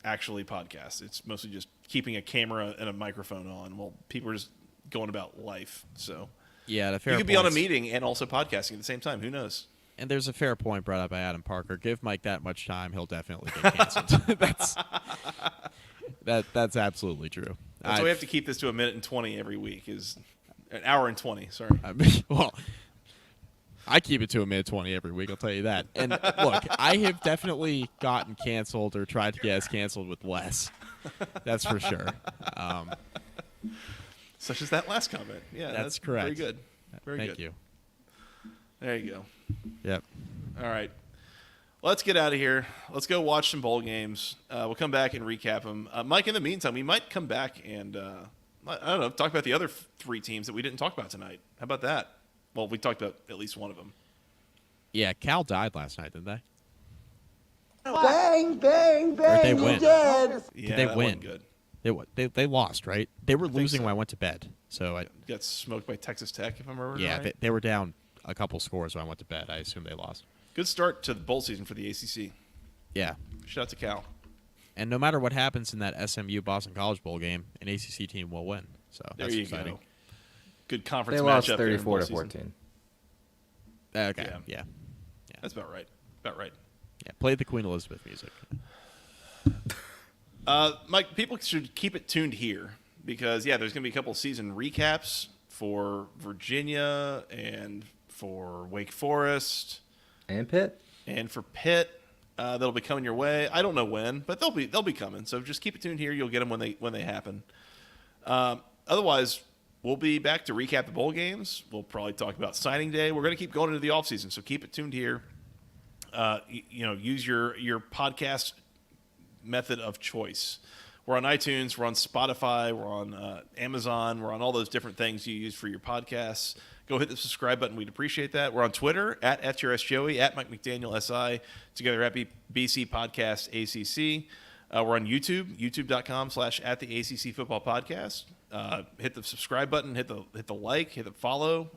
Speaker 1: actually podcasts. It's mostly just keeping a camera and a microphone on while people are just going about life. So
Speaker 2: Yeah, the fair
Speaker 1: You could be on a
Speaker 2: points.
Speaker 1: meeting and also podcasting at the same time. Who knows?
Speaker 2: And there's a fair point brought up by Adam Parker. Give Mike that much time, he'll definitely get canceled. That's absolutely true.
Speaker 1: That's why we have to keep this to 1:20 every week. Is an hour and 20. Sorry.
Speaker 2: Well, I keep it to 1:20 every week. I'll tell you that. And look, I have definitely gotten canceled or tried to get us canceled with less. That's for sure.
Speaker 1: Such as that last comment. Yeah,
Speaker 2: That's correct.
Speaker 1: Very good. Very good.
Speaker 2: Thank you.
Speaker 1: There you go.
Speaker 2: Yep.
Speaker 1: All right. Let's get out of here. Let's go watch some bowl games. We'll come back and recap them. Mike, in the meantime, we might come back and, I don't know, talk about the other 3 teams that we didn't talk about tonight. How about that? Well, we talked about at least one of them.
Speaker 2: Yeah, Cal died last night, didn't they?
Speaker 5: Bang, bang,
Speaker 2: Or
Speaker 5: bang,
Speaker 2: they
Speaker 5: you
Speaker 2: win?
Speaker 5: dead.
Speaker 1: Yeah,
Speaker 2: Did they
Speaker 1: that
Speaker 2: win?
Speaker 1: wasn't good.
Speaker 2: They lost, right? They were losing
Speaker 1: so.
Speaker 2: when I went to bed. So I
Speaker 1: Got smoked by Texas Tech, if I'm remembering
Speaker 2: yeah,
Speaker 1: right.
Speaker 2: they were down a couple scores when I went to bed. I assume they lost.
Speaker 1: Good start to the bowl season for the ACC.
Speaker 2: Yeah.
Speaker 1: Shout out to Cal.
Speaker 2: And no matter what happens in that SMU Boston College Bowl game, an ACC team will win. So
Speaker 1: There
Speaker 2: that's
Speaker 1: you
Speaker 2: exciting.
Speaker 1: go. Good conference
Speaker 3: They lost
Speaker 1: matchup there in
Speaker 3: 34 to
Speaker 1: bowl season.
Speaker 3: 14.
Speaker 2: Okay.
Speaker 1: Yeah.
Speaker 2: Yeah.
Speaker 1: That's about right. About right.
Speaker 2: Yeah. Play the Queen Elizabeth music.
Speaker 1: Mike, people should keep it tuned here because, there's going to be a couple season recaps for Virginia and for Wake Forest
Speaker 3: And Pitt?
Speaker 1: and for Pitt. That'll be coming your way. I don't know when, but they'll be coming. So just keep it tuned here. You'll get them when they happen. Otherwise, we'll be back to recap the bowl games. We'll probably talk about signing day. We're going to keep going into the offseason, so keep it tuned here. Use your podcast method of choice. We're on iTunes, we're on Spotify, we're on Amazon, we're on all those different things you use for your podcasts. Go hit the subscribe button. We'd appreciate that. We're on Twitter at FTRSJoey, at Mike McDaniel SI, together at BC Podcast ACC. We're on YouTube, youtube.com/at the ACC Football Podcast. Hit the subscribe button, hit the like, hit the follow,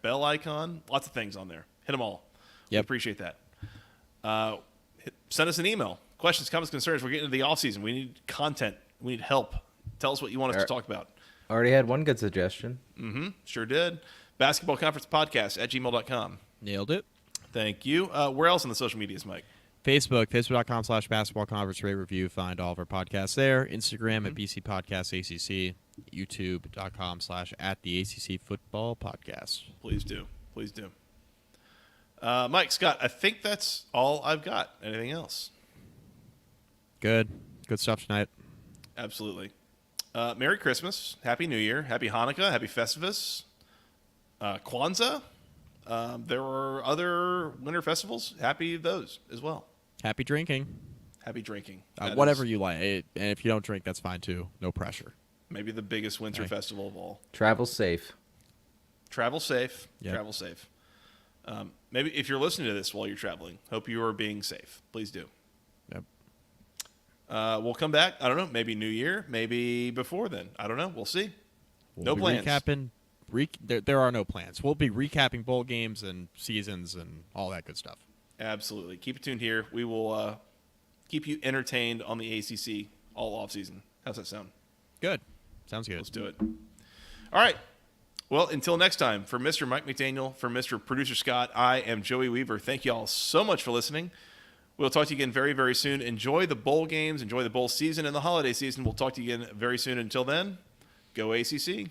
Speaker 1: bell icon, lots of things on there. Hit them all. We
Speaker 2: Yep.
Speaker 1: appreciate that. Send us an email. Questions, comments, concerns. We're getting into the offseason. We need content. We need help. Tell us what you want us to talk about.
Speaker 3: Already had one good suggestion.
Speaker 1: Sure did. Basketball Conference Podcast at gmail.com.
Speaker 2: Nailed it.
Speaker 1: Thank you. Where else on the social medias, Mike?
Speaker 2: Facebook.com/basketball conference rate review. Find all of our podcasts there. Instagram at BC Podcast ACC. YouTube.com/at the ACC Football Podcast.
Speaker 1: Please do. Please do. Mike, Scott, I think that's all I've got. Anything else?
Speaker 2: Good stuff tonight.
Speaker 1: Absolutely. Merry Christmas. Happy New Year. Happy Hanukkah. Happy Festivus. Kwanzaa. There were other winter festivals. Happy those as well.
Speaker 2: Happy drinking.
Speaker 1: Happy drinking. That
Speaker 2: Whatever
Speaker 1: is
Speaker 2: you like. And if you don't drink, that's fine too. No pressure.
Speaker 1: maybe the biggest winter
Speaker 2: Hey.
Speaker 1: festival of all.
Speaker 3: Travel safe.
Speaker 1: Travel safe.
Speaker 2: Yep.
Speaker 1: Travel safe. Maybe if you're listening to this while you're traveling, hope you are being safe. Please do.
Speaker 2: Yep.
Speaker 1: We'll come back. I don't know. Maybe New Year. Maybe before then. I don't know. We'll see. No
Speaker 2: be
Speaker 1: plans.
Speaker 2: Recapping. There are no plans. We'll be recapping bowl games and seasons and all that good stuff.
Speaker 1: Absolutely. Keep it tuned here. We will keep you entertained on the ACC all offseason. How's that sound?
Speaker 2: Good. Sounds good.
Speaker 1: Let's do it. All right. Well, until next time, for Mr. Mike McDaniel, for Mr. Producer Scott, I am Joey Weaver. Thank you all so much for listening. We'll talk to you again very, very soon. Enjoy the bowl games. Enjoy the bowl season and the holiday season. We'll talk to you again very soon. Until then, go ACC.